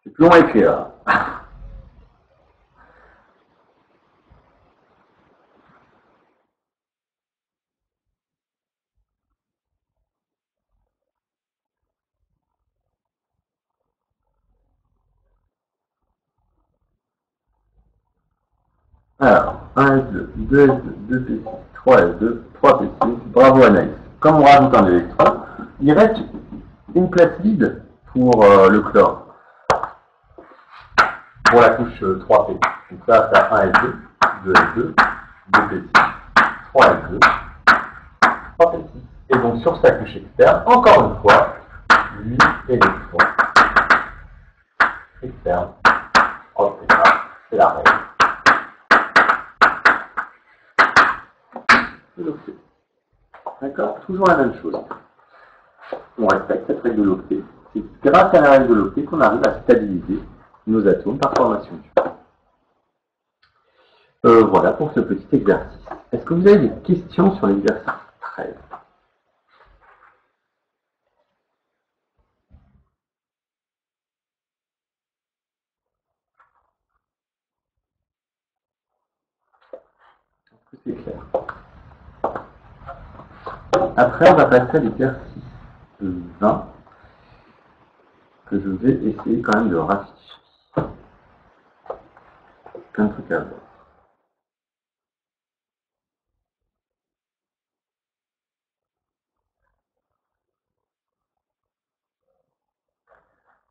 C'est plus long à écrire. Alors, 1s2, 2s2, 2p6, 3s2, 3p6, bravo Anaïs. Comme on rajoute un électron, il reste une place vide pour le chlore, pour la couche 3p. Donc ça, c'est 1s2, 2s2, 2p6, 3s2, 3p6. Et donc sur sa couche externe, encore une fois, 8 électrons externes. Oh, c'est la règle. D'accord? Toujours la même chose. On respecte cette règle de l'octet. C'est grâce à la règle de l'octet qu'on arrive à stabiliser nos atomes par formation dure. Voilà pour ce petit exercice. Est-ce que vous avez des questions sur l'exercice 13? Est-ce que c'est clair? Après, on va passer à l'exercice 20 que je vais essayer quand même de rafficher. Plein de trucs à voir.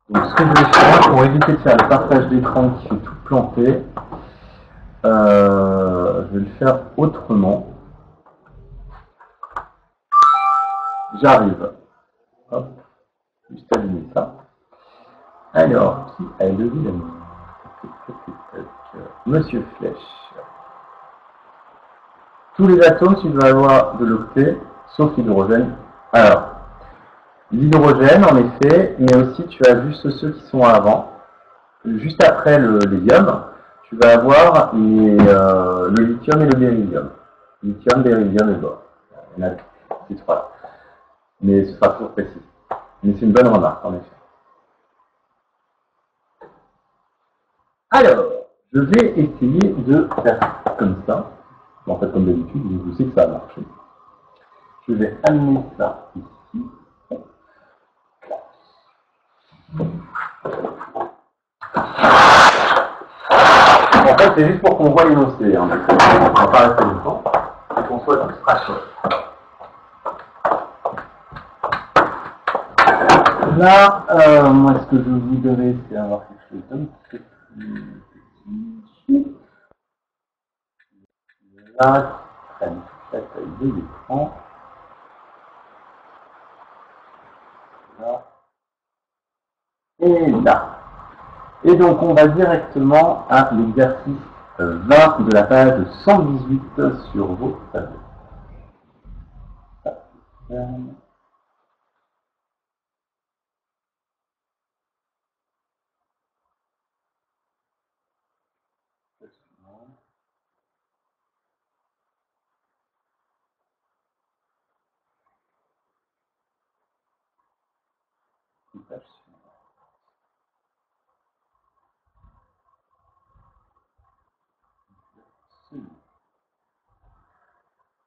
Donc, ce que je vais faire pour éviter de faire le partage d'écran qui fait tout planter, je vais le faire autrement. J'arrive. Hop, juste allumer ça. Alors, qui a levé la main? Monsieur Flèche. Tous les atomes, tu dois avoir de l'octet, sauf l'hydrogène. Alors, l'hydrogène, en effet, mais aussi tu as juste ceux qui sont avant. Juste après l'hélium, tu vas avoir le lithium et le beryllium. Lithium, beryllium et bore. Il y en a ces trois-là. Mais ce sera toujours précis. Mais c'est une bonne remarque, en effet. Alors, je vais essayer de faire comme ça. En fait, comme d'habitude, je sais que ça a marché. Je vais amener ça ici. En fait, c'est juste pour qu'on voit l'énoncé. Hein. On va pas rester longtemps. Et qu'on soit tous raccord. Là, moi, ce que je voudrais, c'est avoir quelque chose d'un petit peu plus. Là, ça me fait la taille de l'écran. Là. Et là. Et donc, on va directement à l'exercice 20 de la page 118 sur vos tableaux.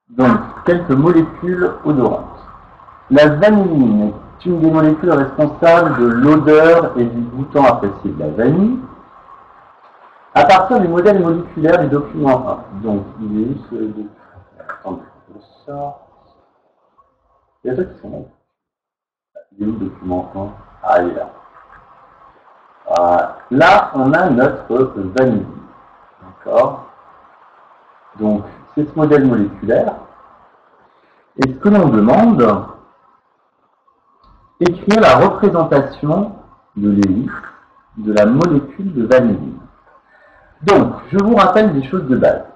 Donc, quelques molécules odorantes. La vanilline est une des molécules responsables de l'odeur et du goûtant apprécié de la vanille. À partir du modèle moléculaire du document 1. Donc, il est où ce document? Attendez, je sors. Il y a d'autres qui sont là. Il est où le document 1? Ah, il est là. Là, on a notre vanille. D'accord? Donc, c'est ce modèle moléculaire. Et ce que l'on demande, écrire la représentation de l'hélice de la molécule de vanilline. Donc, je vous rappelle des choses de base.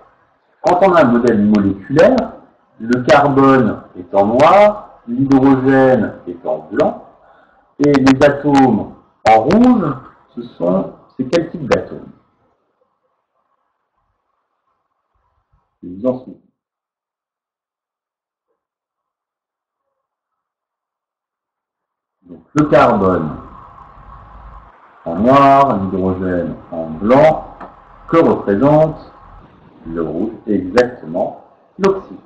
Quand on a un modèle moléculaire, le carbone est en noir, l'hydrogène est en blanc, et les atomes en rouge, c'est quel type d'atomes? Vous en souvenez. Donc, le carbone en noir, l'hydrogène en blanc, que représente le rouge? Exactement l'oxygène.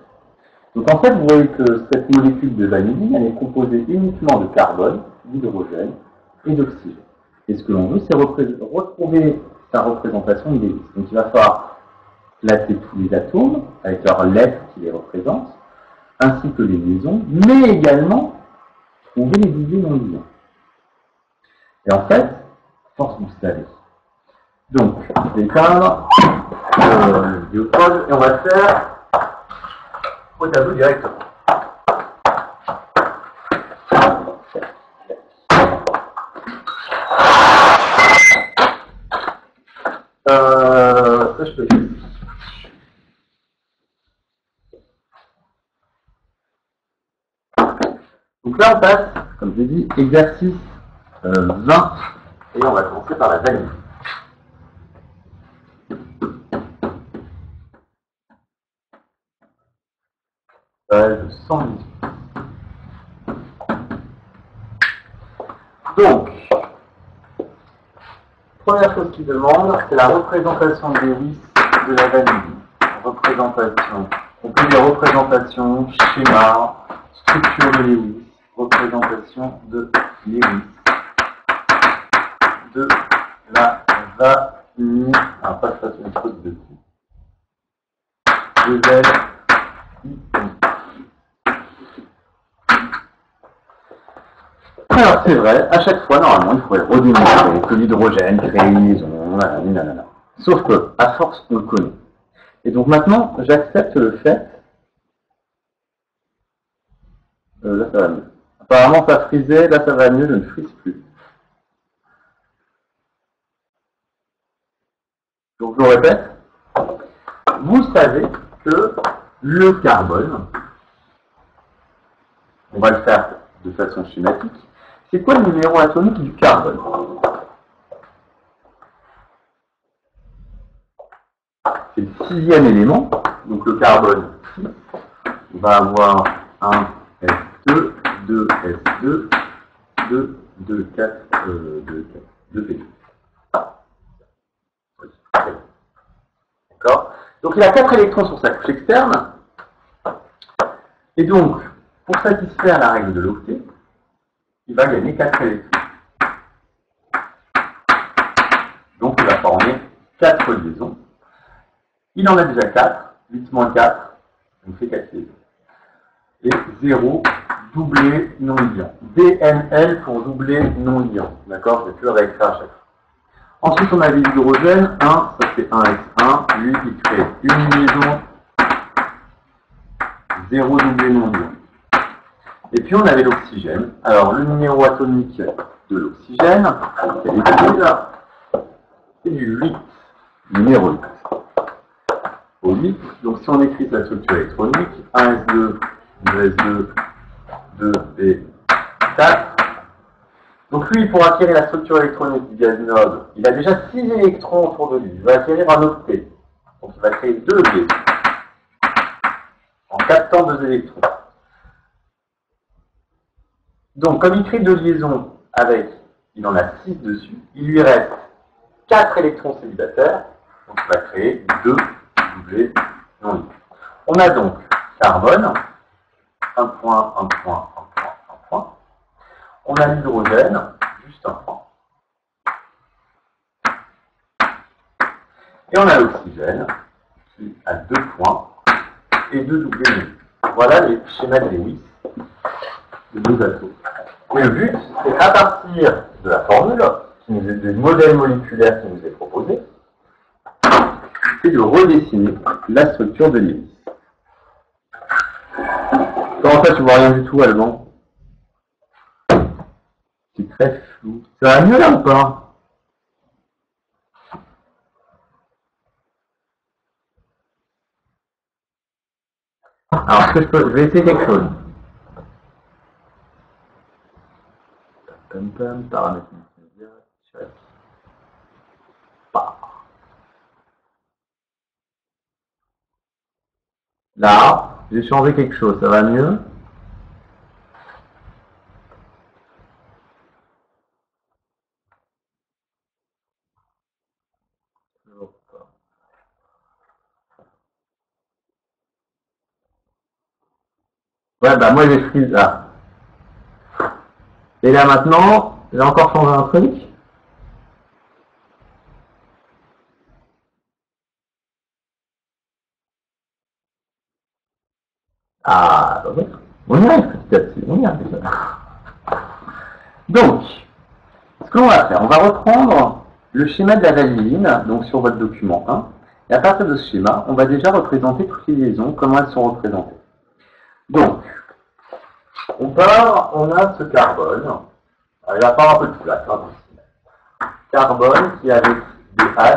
Donc en fait, vous voyez que cette molécule de vanilline, elle est composée uniquement de carbone, d'hydrogène et d'oxygène. Et ce que l'on veut, c'est retrouver sa représentation de l'hélice. Donc il va falloir placer tous les atomes avec leurs lettres qui les représentent, ainsi que les liaisons, mais également trouver les divisés non liants. Et en fait, force vous savez. Donc, je vais éteindre le vidéocode et on va le faire au tableau directement. Ça, je peux le faire. Donc là, on passe, comme je l'ai dit, exercice 20, et on va commencer par la vanille. Page 118. Donc, première chose qu'il demande, c'est la représentation de Lewis de la vanille. Représentation. On peut dire représentation, schéma, structure de Lewis, représentation de Lewis de la vanille. Alors, pas que je fasse une faute de L, alors c'est vrai, à chaque fois, normalement, il faudrait redémontrer que l'hydrogène crée une liaison, nanana. Sauf que, à force, on le connaît. Et donc maintenant, j'accepte le fait. Là, ça va mieux. Apparemment, ça frisait, là, ça va mieux, je ne frise plus. Donc, je le répète. Vous savez que le carbone, on va le faire de façon schématique, c'est quoi le numéro atomique du carbone? C'est le 6e élément, donc le carbone va avoir 1 S2, 2 S2, 2, 2, 4, 2 P2. D'accord? Donc il a 4 électrons sur sa couche externe, et donc, pour satisfaire la règle de l'octet, il va gagner 4 électrons. Donc il va former 4 liaisons. Il en a déjà 4, 8 moins 4, ça nous fait 4 liaisons. Et 0, doublé non liant. DNL pour doublé non liant. D'accord? Je vais plus le réécrire à chaque fois. Ensuite, on a l'hydrogène. 1, ça fait 1S1. Lui, il crée une liaison. 0 doublé non liant. Et puis, on avait l'oxygène. Alors, le numéro atomique de l'oxygène, c'est du 8. Numéro 8. Au 8. Donc, si on écrit la structure électronique, 1S2, 2S2, 2P4. Donc lui, pour acquérir la structure électronique du gaz noble, il a déjà 6 électrons autour de lui. Il va acquérir un octet. Donc il va créer 2 liaisons. En captant 2 électrons. Donc comme il crée 2 liaisons avec, il en a 6 dessus, il lui reste 4 électrons célibataires. Donc il va créer 2 doublés non libres. On a donc carbone, un point, un point, un point, un point. On a l'hydrogène, juste un point. Et on a l'oxygène, qui a 2 points et 2 doublés non libres. Voilà les schémas de Lewis de nos atomes. Et le but, c'est à partir de la formule, du modèle moléculaire qui nous est proposé, c'est de redessiner la structure de Lewis. Comment ça, tu vois rien du tout, Alban? C'est très flou. Ça va mieux là ou pas? Alors, ce que je peux, je vais essayer quelque chose. Paramètres multimédia, check. Là, j'ai changé quelque chose, ça va mieux? Ouais, bah moi j'ai frise là. Et là maintenant, j'ai encore changé un truc. Ah, bah oui. On y arrive petit à petit, on y arrive. Donc, ce que l'on va faire, on va reprendre le schéma de la vanilline, donc sur votre document 1. Et à partir de ce schéma, on va déjà représenter toutes les liaisons, comment elles sont représentées. Donc, on part, on a ce carbone. Alors, il va part un peu de place. Hein, carbone qui est avec des H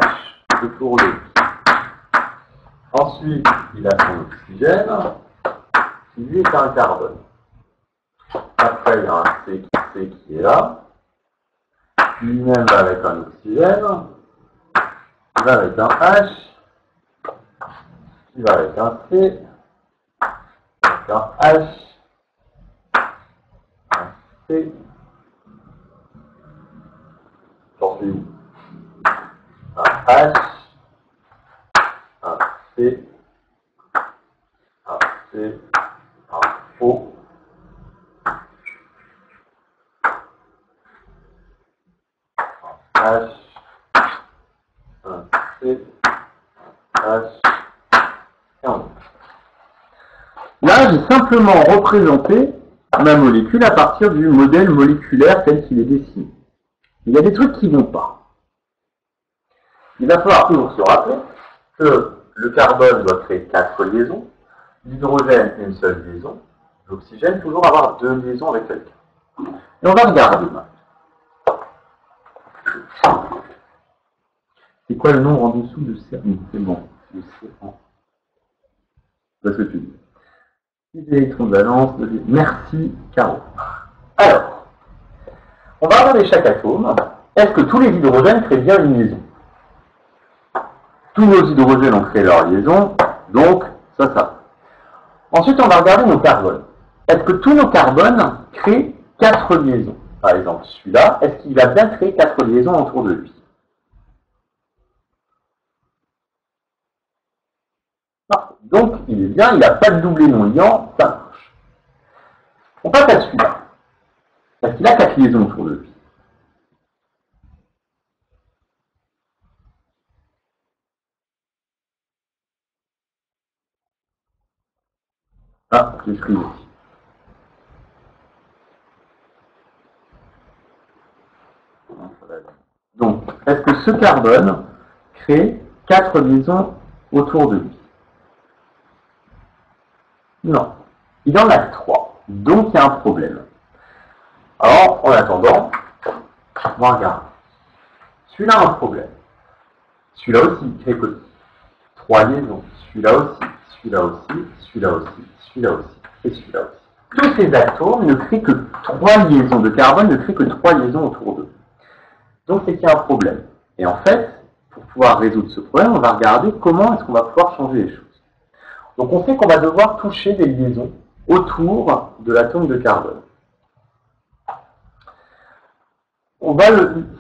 autour de lui. Ensuite, il a son oxygène, qui lui est un carbone. Après, il y a un C qui est là. Lui-même va avec un oxygène. Il va avec un H. Il va avec un C. Avec un H. Un C. J'en suis où? Un H. Un C. Un C. Un O. H, un C, H, et un O. Là, j'ai simplement représenté ma molécule à partir du modèle moléculaire tel qu'il est dessiné. Il y a des trucs qui ne vont pas. Il va falloir toujours se rappeler que le carbone doit créer 4 liaisons, l'hydrogène une seule liaison, l'oxygène toujours avoir 2 liaisons avec quelqu'un. Et on va regarder maintenant. C'est quoi le nombre en dessous de C? C'est bon, de C en. Parce que tu dis. 6 électrons de valence. Merci, Caro. Alors, on va regarder chaque atome. Est-ce que tous les hydrogènes créent bien une liaison? Tous nos hydrogènes ont créé leur liaison, donc ça. Ensuite, on va regarder nos carbones. Est-ce que tous nos carbones créent 4 liaisons? Par exemple, celui-là, est-ce qu'il va bien créer 4 liaisons autour de lui? Donc, il est bien, il n'a pas de doublé non liant, ça marche. On passe à celui-là. Est-ce qu'il a 4 liaisons autour de lui? Ah, j'écris aussi. Donc, est-ce que ce carbone crée 4 liaisons autour de lui? Non. Il en a 3. Donc, il y a un problème. Alors, en attendant, on va regarder. Celui-là a un problème. Celui-là aussi, il crée que 3 liaisons. Celui-là aussi, celui-là aussi, celui-là aussi, celui-là aussi, et celui-là aussi. Tous ces atomes ne créent que 3 liaisons de carbone, ne créent que 3 liaisons autour d'eux. Donc, c'est qu'il y a un problème. Et en fait, pour pouvoir résoudre ce problème, on va regarder comment est-ce qu'on va pouvoir changer les choses. Donc, on sait qu'on va devoir toucher des liaisons autour de l'atome de carbone. On va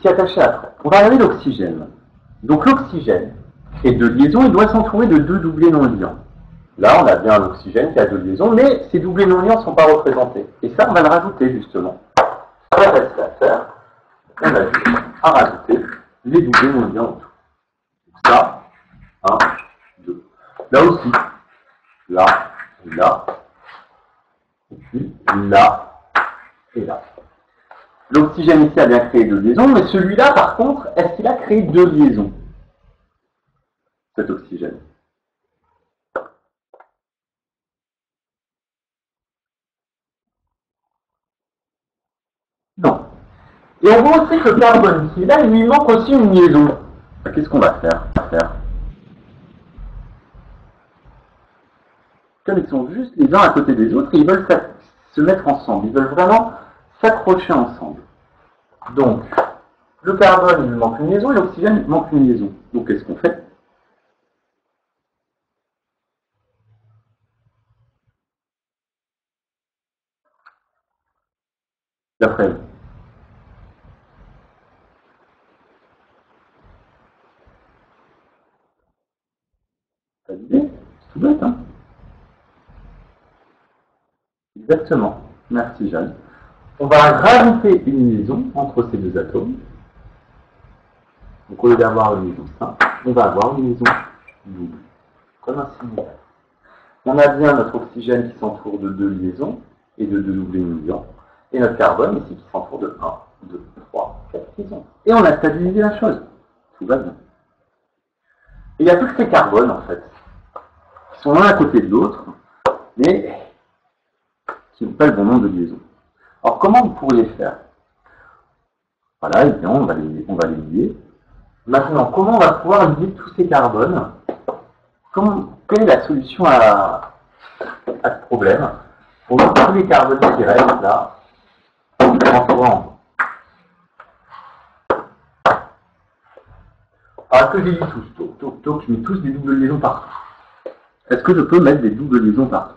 s'y attacher après. On va regarder l'oxygène. Donc, l'oxygène crée 2 liaisons, il doit s'entourer de 2 doublés non liants. Là, on a bien l'oxygène qui a 2 liaisons, mais ces doublés non liants ne sont pas représentés. Et ça, on va le rajouter, justement. Ça va facile à faire. On a juste à rajouter les doublés non liants autour. Ça, 1, 2. Là aussi, là, et là, et puis là, et là. L'oxygène ici a bien créé 2 liaisons, mais celui-là, par contre, est-ce qu'il a créé 2 liaisons? Cet oxygène. Non. Et on voit aussi que le carbone qui est là, il lui manque aussi une liaison. Qu'est-ce qu'on va faire? Comme ils sont juste les uns à côté des autres, ils veulent se mettre ensemble. Ils veulent vraiment s'accrocher ensemble. Donc, le carbone, il lui manque une liaison, et l'oxygène, il lui manque une liaison. Donc, qu'est-ce qu'on fait? D'après vous. T'as l'idée? C'est tout bête, hein? Exactement. Merci, Jeanne. On va rajouter une liaison entre ces 2 atomes. Donc, au lieu d'avoir une liaison simple, on va avoir une liaison double, comme un similaire. On a bien notre oxygène qui s'entoure de 2 liaisons et de 2 doublés non liants, et notre carbone ici qui s'entoure de 1, 2, 3, 4 liaisons. Et on a stabilisé la chose. Tout va bien. Et il y a tous ces carbones, en fait, qui sont l'un à côté de l'autre, mais qui n'ont pas le bon nombre de liaisons. Alors, comment vous pourriez faire? Voilà, et bien, on va les lier. Maintenant, comment on va pouvoir lier tous ces carbones? Quelle est la solution à ce problème? Pour tous les carbones qui restent là, transforme. Alors, est-ce que j'ai dit tous? Toc, toc, toc, je mets tous des doubles liaisons partout. Est-ce que je peux mettre des doubles liaisons partout?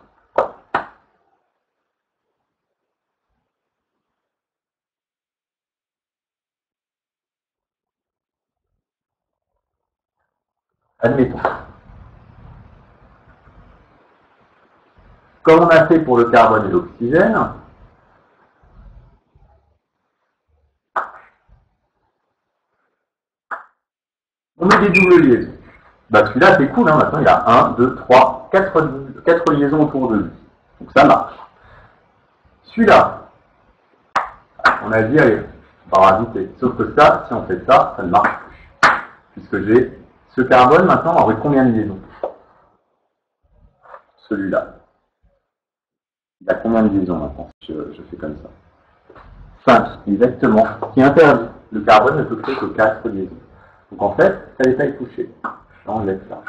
Admettons. Comme on a fait pour le carbone et l'oxygène, on met des doubles liaisons. Bah celui-là c'est cool, hein. Maintenant il a 1, 2, 3, 4 liaisons autour de lui. Donc ça marche. Celui-là, on a dit, allez, on va rajouter. Sauf que ça, si on fait ça, ça ne marche plus. Puisque j'ai ce carbone maintenant avec combien de liaisons? Celui-là. Il a combien de liaisons maintenant? Je fais comme ça. 5, exactement. Ce qui est interdit. Le carbone ne peut créer que 4 liaisons. Donc en fait, ça n'est pas touché. J'enlève ça.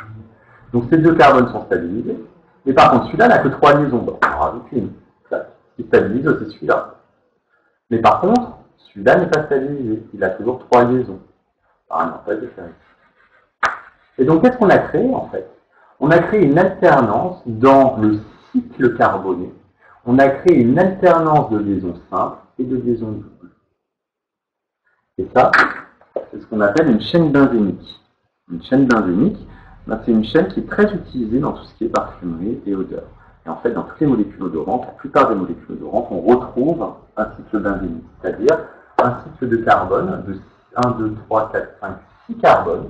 Donc ces deux carbones sont stabilisés. Mais par contre, celui-là n'a que 3 liaisons. Bon, on en rajoute une. Ça, ce qui stabilise, c'est celui-là. Mais par contre, celui-là n'est pas stabilisé. Il a toujours 3 liaisons. Ah non, pas différent. Et donc, qu'est-ce qu'on a créé en fait? On a créé une alternance dans le cycle carboné. On a créé une alternance de liaisons simples et de liaisons doubles. Et ça, c'est ce qu'on appelle une chaîne benzénique. Une chaîne benzénique, c'est une chaîne qui est très utilisée dans tout ce qui est parfumerie et odeur. Et en fait, dans toutes les molécules odorantes, la plupart des molécules odorantes, on retrouve un cycle benzénique, c'est-à-dire un cycle de carbone de 1, 2, 3, 4, 5, 6 carbones,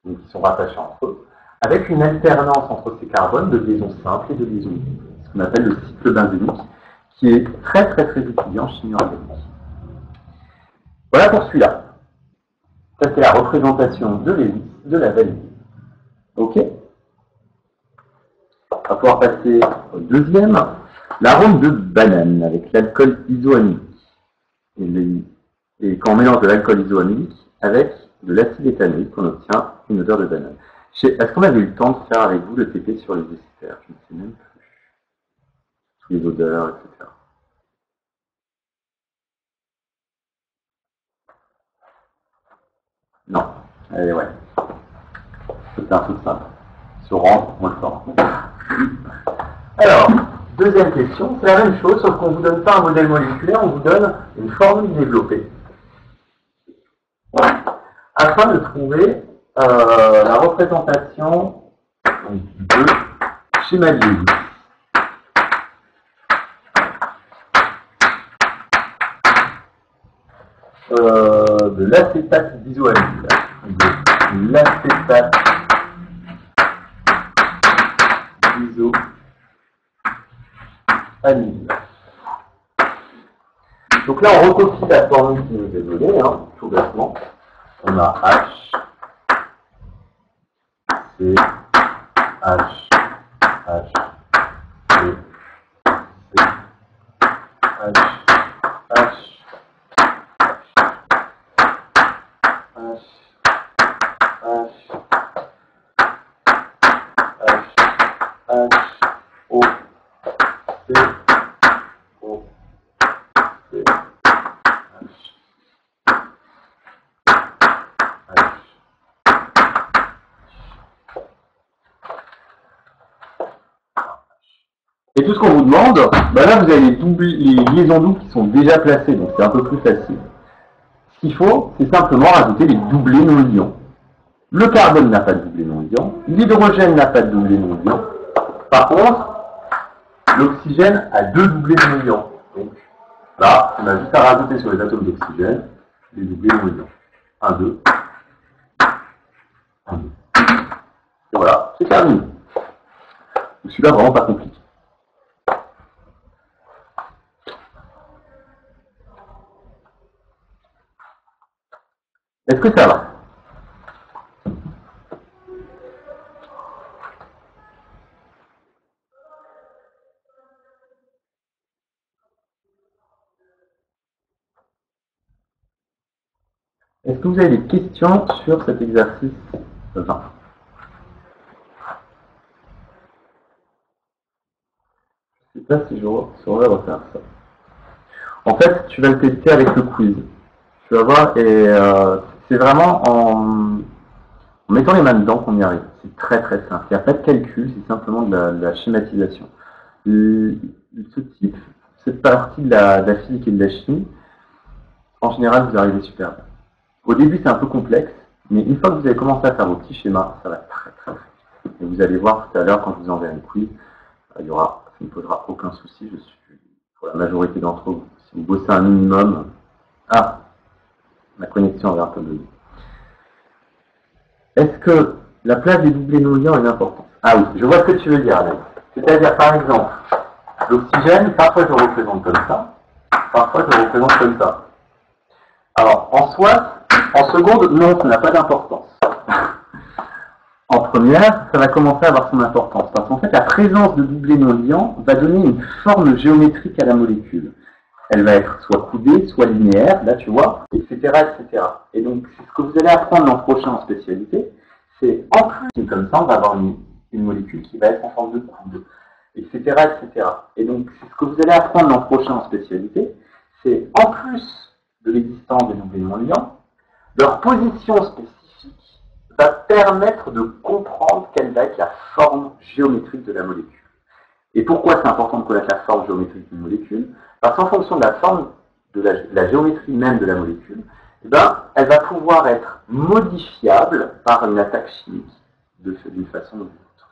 donc qui sont rattachés entre eux, avec une alternance entre ces carbones de liaisons simples et de liaisons doubles. Ce qu'on appelle le cycle benzénique, qui est très très très utilisé en chimie organique. Voilà pour celui-là. Ça, c'est la représentation de l'hélice de la vanille. OK? On va pouvoir passer au deuxième. L'arôme de banane avec l'alcool isoamylique. Et quand on mélange de l'alcool isoamylique avec de l'acide éthanoïque, on obtient une odeur de banane. Est-ce qu'on avait eu le temps de faire avec vous le TP sur les esters? Je ne sais même plus. Tous les odeurs, etc. Non. Allez, ouais. C'est un truc simple. Se rendre, on le fort. Alors, deuxième question, c'est la même chose, sauf qu'on ne vous donne pas un modèle moléculaire, on vous donne une formule développée. Afin de trouver la représentation de schéma de Lewis. De l'acétate d'isoamyle. De l'acétate d'isoamyle. Donc là, on recopie la formule qui nous est donnée, hein, tout bêtement. On a H, C, H, H, C, C, H, H, O, C, O, C, Et tout ce qu'on vous demande, bah là vous avez les liaisons doubles qui sont déjà placées, donc c'est un peu plus facile. Ce qu'il faut, c'est simplement rajouter les doublés non liants. Le carbone n'a pas de doublé non liant, l'hydrogène n'a pas de doublé non liant. Par contre, l'oxygène a 2 doublés non liants. Donc là, on a juste à rajouter sur les atomes d'oxygène les doublés non liants. 1, 2, 1, 2. Et voilà, c'est terminé. Celui-là, vraiment pas compliqué. Est-ce que ça va? Est-ce que vous avez des questions sur cet exercice 20? Je ne sais pas si je saurais refaire ça. En fait, tu vas le tester avec le quiz. Tu vas voir, et c'est vraiment en mettant les mains dedans qu'on y arrive. C'est très très simple. Il n'y a pas de calcul, c'est simplement de la schématisation. Ce type, cette partie de la physique et de la chimie, en général, vous arrivez super bien. Au début, c'est un peu complexe, mais une fois que vous avez commencé à faire vos petits schémas, ça va très très vite. Et vous allez voir tout à l'heure, quand je vous enverrai le quiz, ça ne posera aucun souci. Je suis, pour la majorité d'entre vous, si vous bossez un minimum. Ah, ma connexion avait un peu bugué. Est-ce que la place des doublés non liants a une importance? Ah oui, je vois ce que tu veux dire, Alex. C'est-à-dire, par exemple, l'oxygène, parfois je le représente comme ça, parfois je le représente comme ça. Alors, en soi, en seconde, non, ça n'a pas d'importance. En première, ça va commencer à avoir son importance. Parce qu'en fait, la présence de doublés non liants va donner une forme géométrique à la molécule. Elle va être soit coudée, soit linéaire, là tu vois, etc., etc. Et donc, c'est ce que vous allez apprendre l'an prochain en spécialité. C'est en plus, comme ça, on va avoir une molécule qui va être en forme de coude, etc., etc. Et donc, c'est ce que vous allez apprendre l'an prochain en spécialité. C'est en plus de l'existence des doublés non liants, leur position spécifique va permettre de comprendre quelle va être la forme géométrique de la molécule. Et pourquoi c'est important de connaître la forme géométrique d'une molécule? Parce qu'en fonction de la forme, de la géométrie même de la molécule, eh ben, elle va pouvoir être modifiable par une attaque chimique d'une façon ou d'une autre.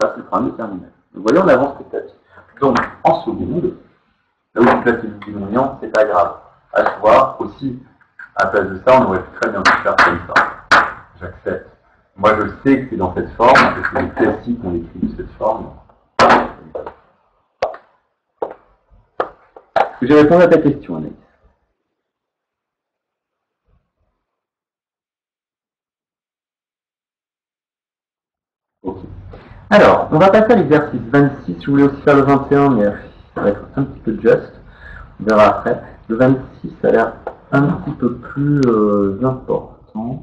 Ça, c'est le problème de terminal. Vous voyez, on avance petit à petit. Donc, en seconde, là où je place les bidons, c'est pas grave. À choix aussi, à la place de ça, on aurait très bien pu faire comme ça. J'accepte. Moi, je sais que c'est dans cette forme, que c'est les classiques qu'on écrit de cette forme. J'ai répondu à ta question, Anaïs. Ok. Alors, on va passer à l'exercice 26. Je voulais aussi faire le 21, mais ça va être un petit peu juste. On verra après. Le 26 a l'air un petit peu plus important.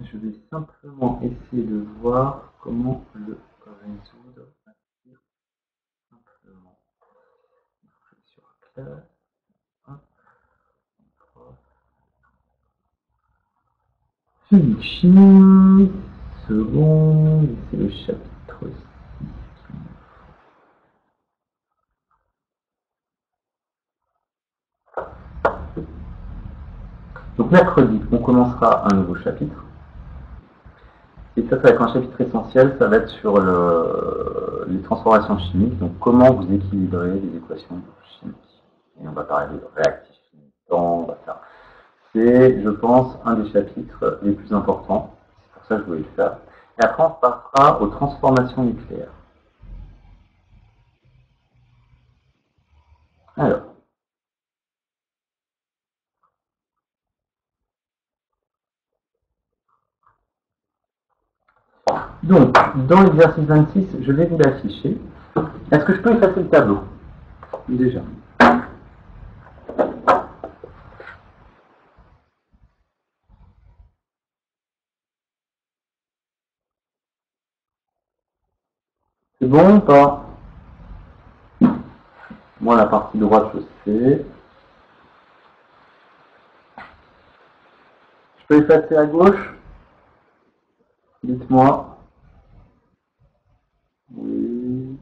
Je vais simplement essayer de voir comment le résoudre assez simplement. Sur classe. 1, 3. Physique chimie. Seconde. C'est le chapitre 6. Donc mercredi, on commencera un nouveau chapitre. Et ça va être un chapitre essentiel, ça va être sur les transformations chimiques, donc comment vous équilibrez les équations chimiques. Et on va parler de réactifs limitants, on va faire. C'est, je pense, un des chapitres les plus importants. C'est pour ça que je voulais le faire. Et après, on passera aux transformations nucléaires. Alors. Donc, dans l'exercice 26, je vais vous l'afficher. Est-ce que je peux effacer le tableau? Déjà. C'est bon ou pas? Moi, la partie droite, je sais. Je peux effacer à gauche? Dites-moi. Oui.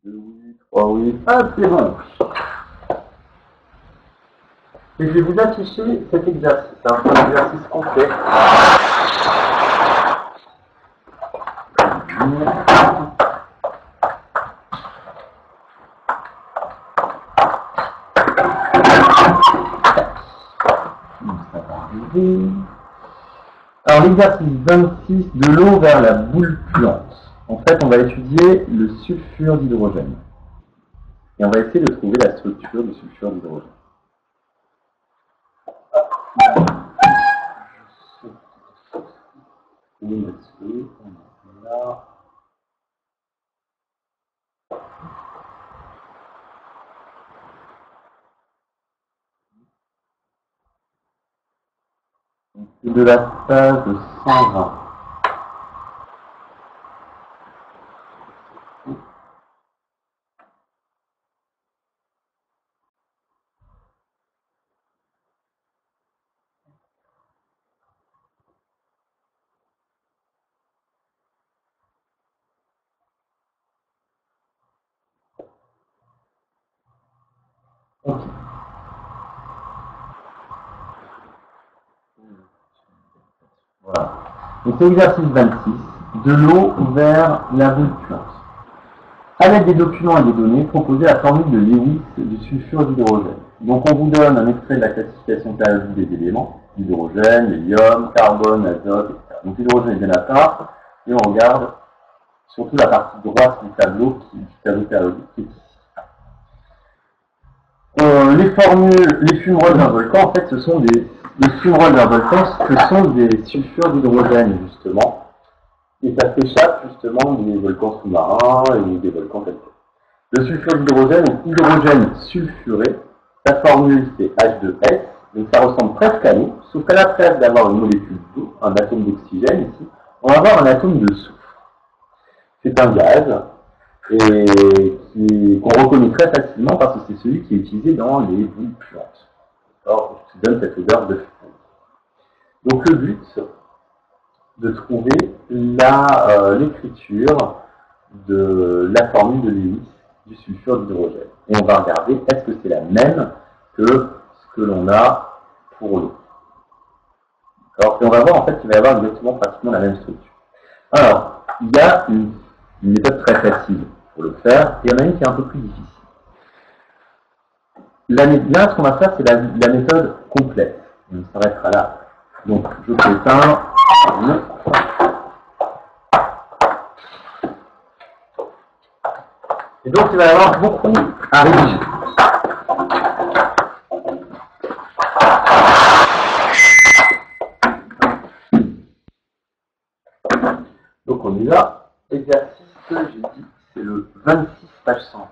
2 oui. 3 oui. Ah, c'est bon. Et je vais vous afficher cet exercice. C'est un exercice complet. Alors l'exercice 26, de l'eau vers la boule puante. En fait, on va étudier le sulfure d'hydrogène. Et on va essayer de trouver la structure du sulfure d'hydrogène. Là. C'est de la phase de 120. « Donc c'est l'exercice 26, de l'eau vers la voluptuance. À l'aide des documents et des données, proposez la formule de Lewis du sulfure d'hydrogène. Donc on vous donne un extrait de la classification périodique des éléments, l'hydrogène, l'hélium, carbone, azote, etc. Donc l'hydrogène est bien à part, et on regarde surtout la partie droite du tableau périodique qui est ici. Les formules, les fumerolles d'un volcan, en fait, les fumerolles d'un volcan, ce sont des sulfures d'hydrogène, justement, et ça s'échappe, justement, des volcans sous-marins et des volcans tels que. Le sulfure d'hydrogène est hydrogène sulfuré, la formule c'est H2S, donc ça ressemble presque à l'eau, sauf qu'à la place d'avoir une molécule d'eau, un atome d'oxygène ici, on va avoir un atome de soufre. C'est un gaz, et qu'on reconnaît très facilement parce que c'est celui qui est utilisé dans les bouilles puantes. Alors, qui donne cette odeur de fumée. Donc le but, de trouver l'écriture de la formule de Lewis du sulfure d'hydrogène. Et on va regarder est-ce que c'est la même que ce que l'on a pour l'eau. Alors, et on va voir en fait qu'il va y avoir exactement pratiquement la même structure. Alors, il y a une méthode très facile pour le faire, et il y en a une qui est un peu plus difficile. Là, ce qu'on va faire, c'est la méthode complète. On s'arrêtera là. Donc, je peux éteindre. Et donc, il va y avoir beaucoup à rédiger. Donc, on y va. Exercice, j'ai dit, c'est le 26, page 100.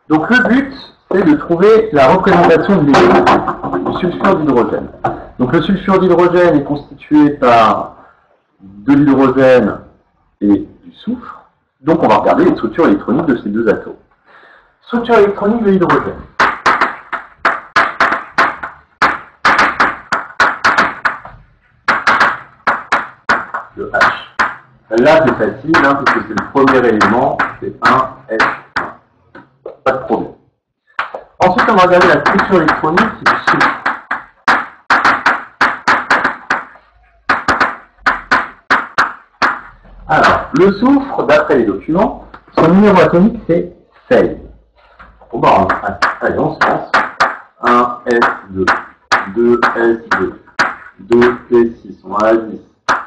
Donc le but, c'est de trouver la représentation de l'élément, du sulfure d'hydrogène. Donc le sulfure d'hydrogène est constitué par de l'hydrogène et du soufre. Donc on va regarder les structures électroniques de ces deux atomes. Structure électronique de l'hydrogène. Le H. Là c'est facile, puisque c'est le premier élément, c'est 1S. Pas de problème. Ensuite, on va regarder la structure électronique du soufre. Alors, le soufre, d'après les documents, son numéro atomique c'est 16. Bon, bah, allez, on se lance. 1S2, 2S2, 2P6, on a 10,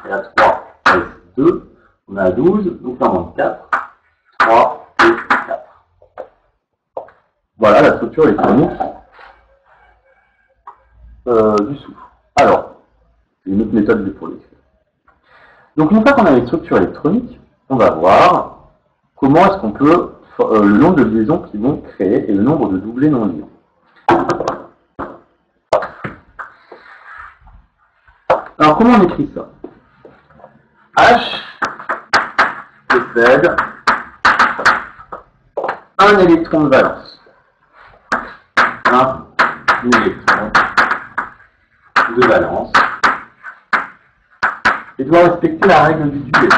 et à 3S2, on a 12, donc là on manque 4, 3 et 4. Voilà la structure électronique du soufre. Alors, une autre méthode pour l'écrire. Donc une fois qu'on a les structures électroniques, on va voir comment est-ce qu'on peut, le nombre de liaisons qui vont créer et le nombre de doublés non liés. Alors comment on écrit ça? H possède un électron de valence. Un électron de valence et doit respecter la règle du duel.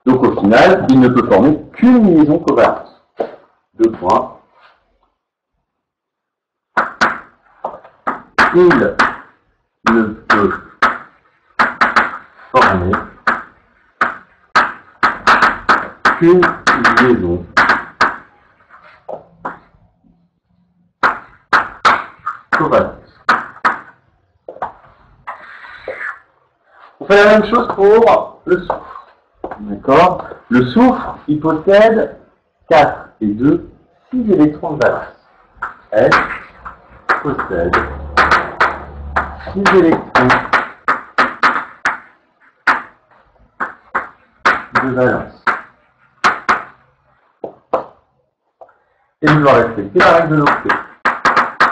Donc au final, il ne peut former qu'une liaison covalence. Deux points. Il ne peut former qu'une liaison covalence. On fait la même chose pour le soufre. D'accord? Le soufre, il possède 4 et 2, 6 électrons de valence. S possède 6 électrons de valence. Et il doit respecter la règle de l'octet.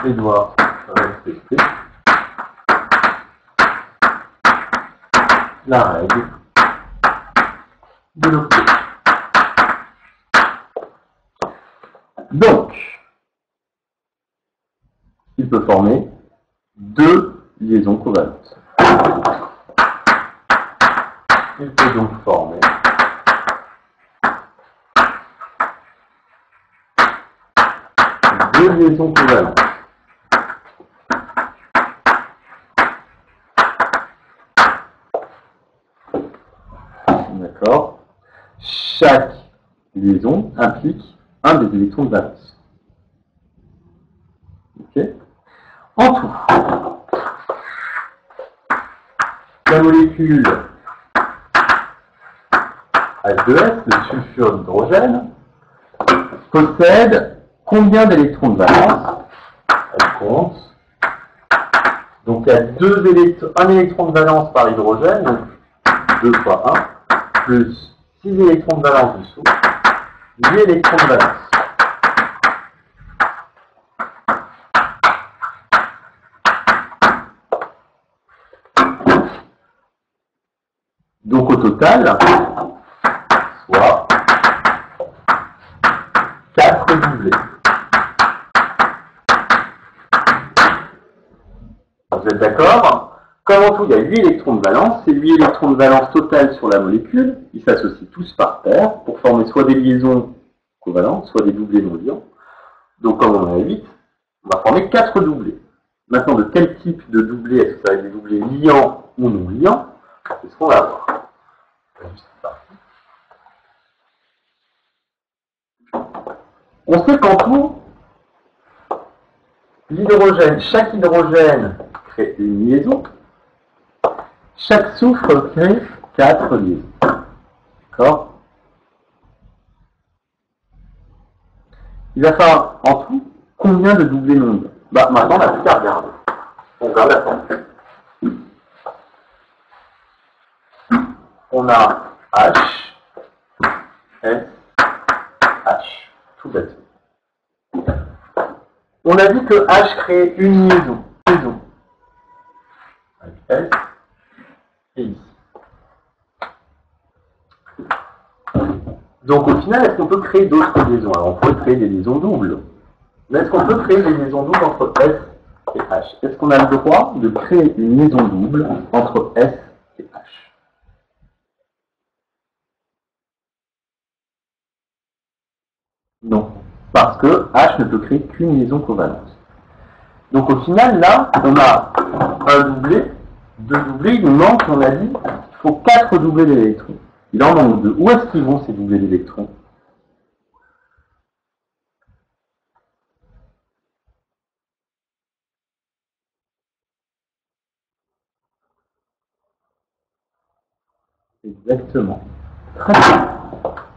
Il doit respecter la règle de l'octet. Donc, il peut former deux liaisons covalentes. Il peut donc former deux liaisons covalentes. D'accord. Chaque liaison implique un des électrons de valence. Ok. En tout, la molécule H2S, le sulfure d'hydrogène, possède combien d'électrons de valence? Elle compte. Donc il y a un électron de valence par hydrogène, donc 2 fois 1, plus 6 électrons de valence dessous, 8 électrons de valence. Donc au total, soit 4 doublés. Vous êtes d'accord? Comme en tout, il y a 8 électrons de valence. Ces 8 électrons de valence total sur la molécule, ils s'associent tous par paire pour former soit des liaisons covalentes, soit des doublés non liants. Donc comme on en a 8, on va former 4 doublés. Maintenant, de quel type de doublé? Est-ce que ça va être des doublés liants ou non liants? C'est ce qu'on va voir. On sait qu'en tout, l'hydrogène, chaque hydrogène crée une liaison, chaque soufre crée 4 liaisons. D'accord? Il va falloir en tout combien de doublés non liants? Maintenant, on n'a plus qu'à regarder. On regarde la formule. On a H, S, H. Tout bête. On a dit que H crée une liaison. Avec S et ici. Donc au final, est-ce qu'on peut créer d'autres liaisons? Alors on pourrait créer des liaisons doubles. Mais est-ce qu'on peut créer des liaisons doubles entre S et H? Est-ce qu'on a le droit de créer une liaison double entre S et H? Non. Parce que H ne peut créer qu'une liaison covalente. Donc au final, là, on a un doublé, deux doublés, il nous manque, on a dit, il faut 4 doublés d'électrons. Il en manque 2. Où est-ce qu'ils vont ces doublés d'électrons? Exactement. Très bien.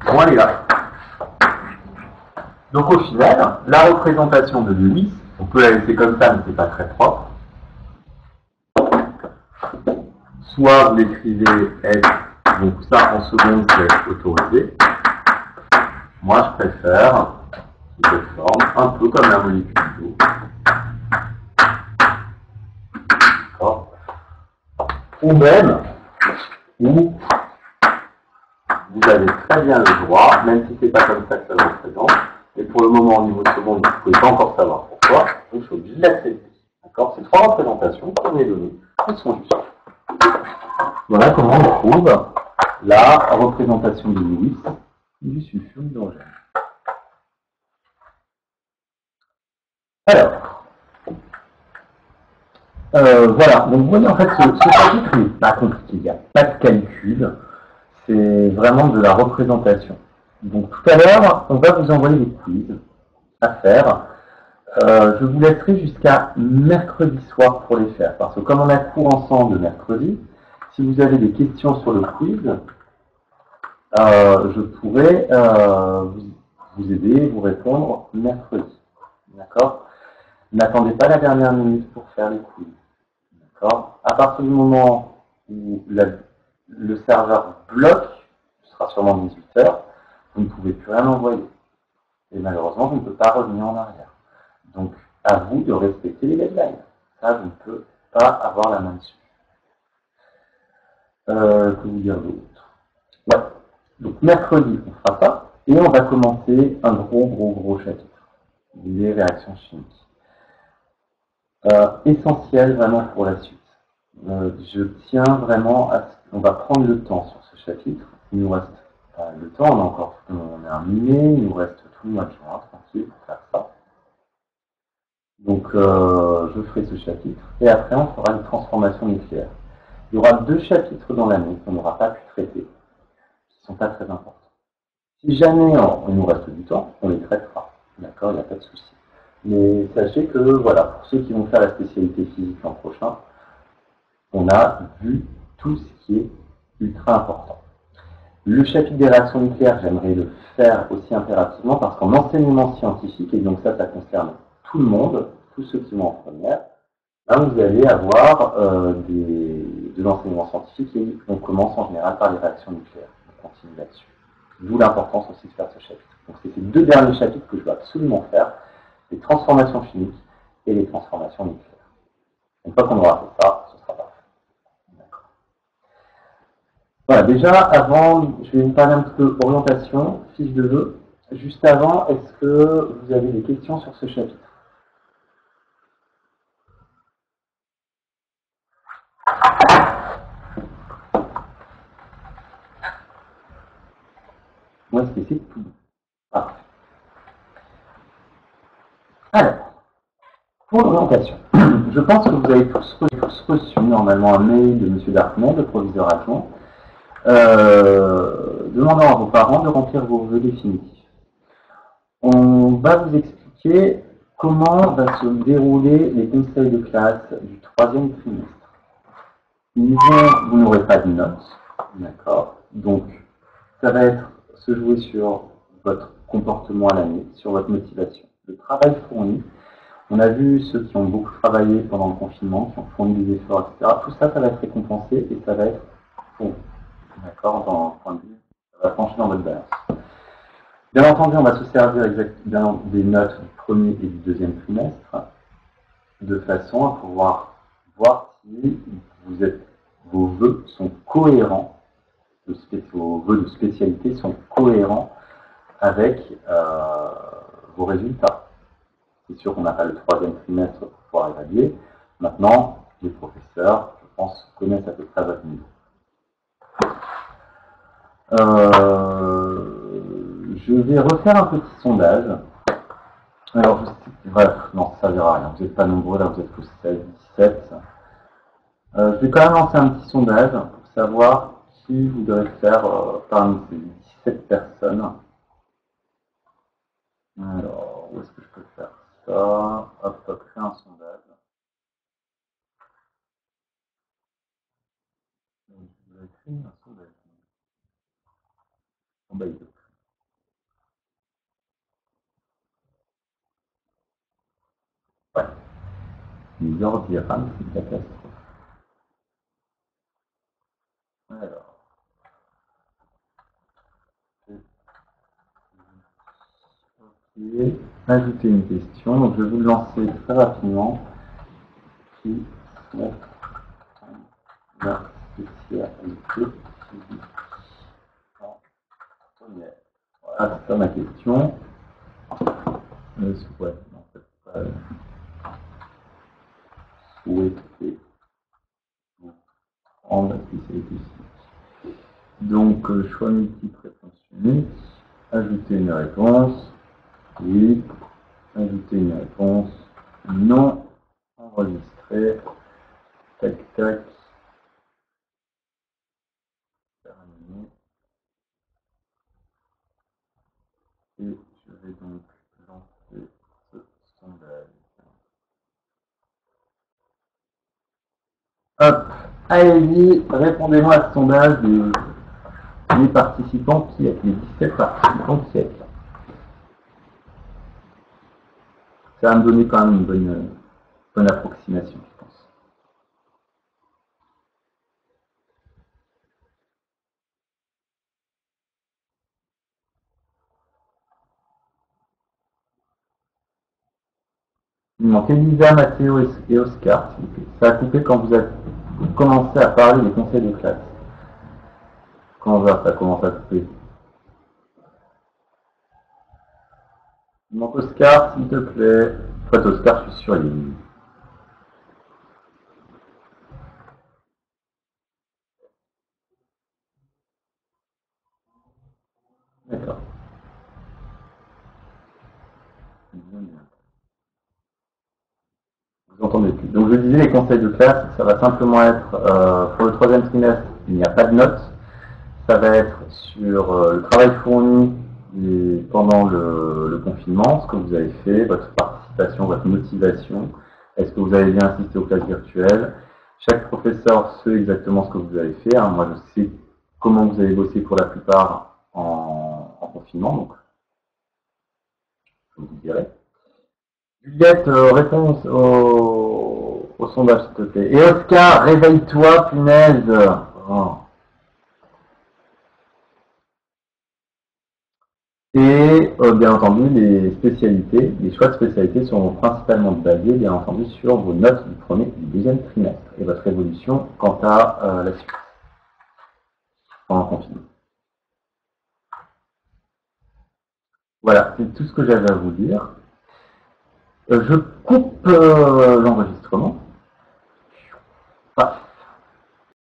Bon, elle est là. Donc au final, la représentation de Lewis, on peut la laisser comme ça, mais c'est pas très propre. Soit vous l'écrivez S, donc ça en seconde c'est autorisé. Moi je préfère cette forme, un peu comme la molécule d'eau. D'accord. Ou même, où vous avez très bien le droit, même si c'est pas comme ça que ça le représente, et pour le moment au niveau de seconde, vous ne pouvez pas encore savoir pourquoi, donc je suis obligé de l'accepter. D'accord. Ces 3 représentations qu'on est données, elles sont justes. Voilà comment on trouve la représentation de Lewis du sulfure d'hydrogène. Alors, voilà, donc vous voyez en fait ce chapitre n'est pas compliqué, il n'y a pas de calcul, c'est vraiment de la représentation. Donc tout à l'heure, on va vous envoyer des quiz à faire. Je vous laisserai jusqu'à mercredi soir pour les faire, parce que comme on a cours ensemble mercredi, si vous avez des questions sur le quiz, je pourrais vous aider, vous répondre mercredi. D'accord? N'attendez pas la dernière minute pour faire les quiz. D'accord? À partir du moment où le serveur bloque, ce sera sûrement 18h, vous ne pouvez plus rien envoyer. Et malheureusement, vous ne pouvez pas revenir en arrière. Donc, à vous de respecter les deadlines. Ça, vous ne pouvez pas avoir la main dessus. Que vous dire d'autre? Ouais. Donc, mercredi, on fera ça. Et on va commencer un gros chapitre. Les réactions chimiques. essentiel vraiment pour la suite. Je tiens vraiment à ce qu'on va prendre le temps sur ce chapitre. Il nous reste le temps, on est un mai, il nous reste tout le mois de juin, tranquille, pour faire ça. Donc je ferai ce chapitre, et après on fera une transformation nucléaire. Il y aura 2 chapitres dans l'année qu'on n'aura pas pu traiter, qui ne sont pas très importants. Si jamais il nous reste du temps, on les traitera. D'accord, il n'y a pas de souci. Mais sachez que, voilà, pour ceux qui vont faire la spécialité physique l'an prochain, on a vu tout ce qui est ultra important. Le chapitre des réactions nucléaires, j'aimerais le faire aussi impérativement parce qu'en enseignement scientifique, et donc ça concerne tout le monde, tous ceux qui vont en première, là vous allez avoir de l'enseignement scientifique et on commence en général par les réactions nucléaires. On continue là-dessus. D'où l'importance aussi de faire ce chapitre. Donc c'est ces 2 derniers chapitres que je dois absolument faire, les transformations chimiques et les transformations nucléaires. Une fois qu'on aura fait ça, ce sera parfait. D'accord. Voilà, déjà, avant, je vais vous parler un petit peu orientation, fiche de vœux. Juste avant, est-ce que vous avez des questions sur ce chapitre? Moi, c'est tout. Parfait. Alors, pour l'orientation, je pense que vous avez tous reçu normalement un mail de M. Dartmouth, le proviseur adjoint, demandant à vos parents de remplir vos vœux définitifs. On va vous expliquer comment va se dérouler les conseils de classe du 3e trimestre. Vous n'aurez pas de notes, d'accord? Donc, ça va être se jouer sur votre comportement à l'année, sur votre motivation. Le travail fourni, on a vu ceux qui ont beaucoup travaillé pendant le confinement, qui ont fourni des efforts, etc. Tout ça, ça va être récompensé et ça va être bon, d'accord, dans un point de vue, ça va pencher dans votre balance. Bien entendu, on va se servir exactement des notes du 1er et du 2e trimestre, de façon à pouvoir voir si vos vœux sont cohérents, vos vœux de spécialité sont cohérents avec vos résultats. C'est sûr qu'on n'a pas le 3e trimestre pour pouvoir évaluer. Maintenant, les professeurs, je pense, connaissent à peu près votre niveau. Je vais refaire un petit sondage. Alors, bref, non, ça ne verra rien. Vous n'êtes pas nombreux, là, vous êtes tous 16, 17. Je vais quand même lancer un petit sondage pour savoir qui voudrait faire parmi ces 17 personnes. Alors, où est-ce que je peux faire ça? Hop, créer un sondage. Je vais créer un sondage. Oh, bah, il veut. Ouais. Les ordirames, c'est une catastrophe. Alors. Ok. Ajouter une question. Donc, je vais vous le lancer très rapidement. Qui est la spécialité physique en première? Voilà, c'est ça ma question. Ouais, en fait, pas souhaiter en la spécialité physique. Donc, choix multiple, réponse unique. Ajouter une réponse. Oui. Ajouter une réponse. Non. Enregistrer. Tac, tac. Terminé. Et je vais donc lancer ce sondage. Hop. Allez-y, répondez-moi à ce sondage des participants qui êtes, les 17 participants qui êtes là. Ça va me donner quand même une bonne approximation, je pense. Il manque Elisa, Mathéo et Oscar, s'il vous plaît. Ça a coupé quand vous avez commencé à parler des conseils de classe. Quand ça commence à couper. Il manque Oscar, s'il te plaît. En fait, Oscar, je suis sûr, il est... D'accord. Vous entendez plus. Donc je disais, les conseils de classe, ça va simplement être, pour le troisième trimestre, il n'y a pas de notes. Ça va être sur le travail fourni pendant le confinement, ce que vous avez fait, votre participation, votre motivation. Est-ce que vous avez bien assisté aux classes virtuelles? Chaque professeur sait exactement ce que vous avez fait. Moi, je sais comment vous avez bossé pour la plupart en confinement, donc je vous dirai. Juliette, réponse au sondage, s'il te plaît. Et Oscar, réveille-toi, punaise. Oh. Et bien entendu, les spécialités, les choix de spécialités seront principalement basés, bien entendu, sur vos notes du premier et du deuxième trimestre et votre évolution quant à la suite, pendant le confinement. Voilà, c'est tout ce que j'avais à vous dire. Je coupe l'enregistrement.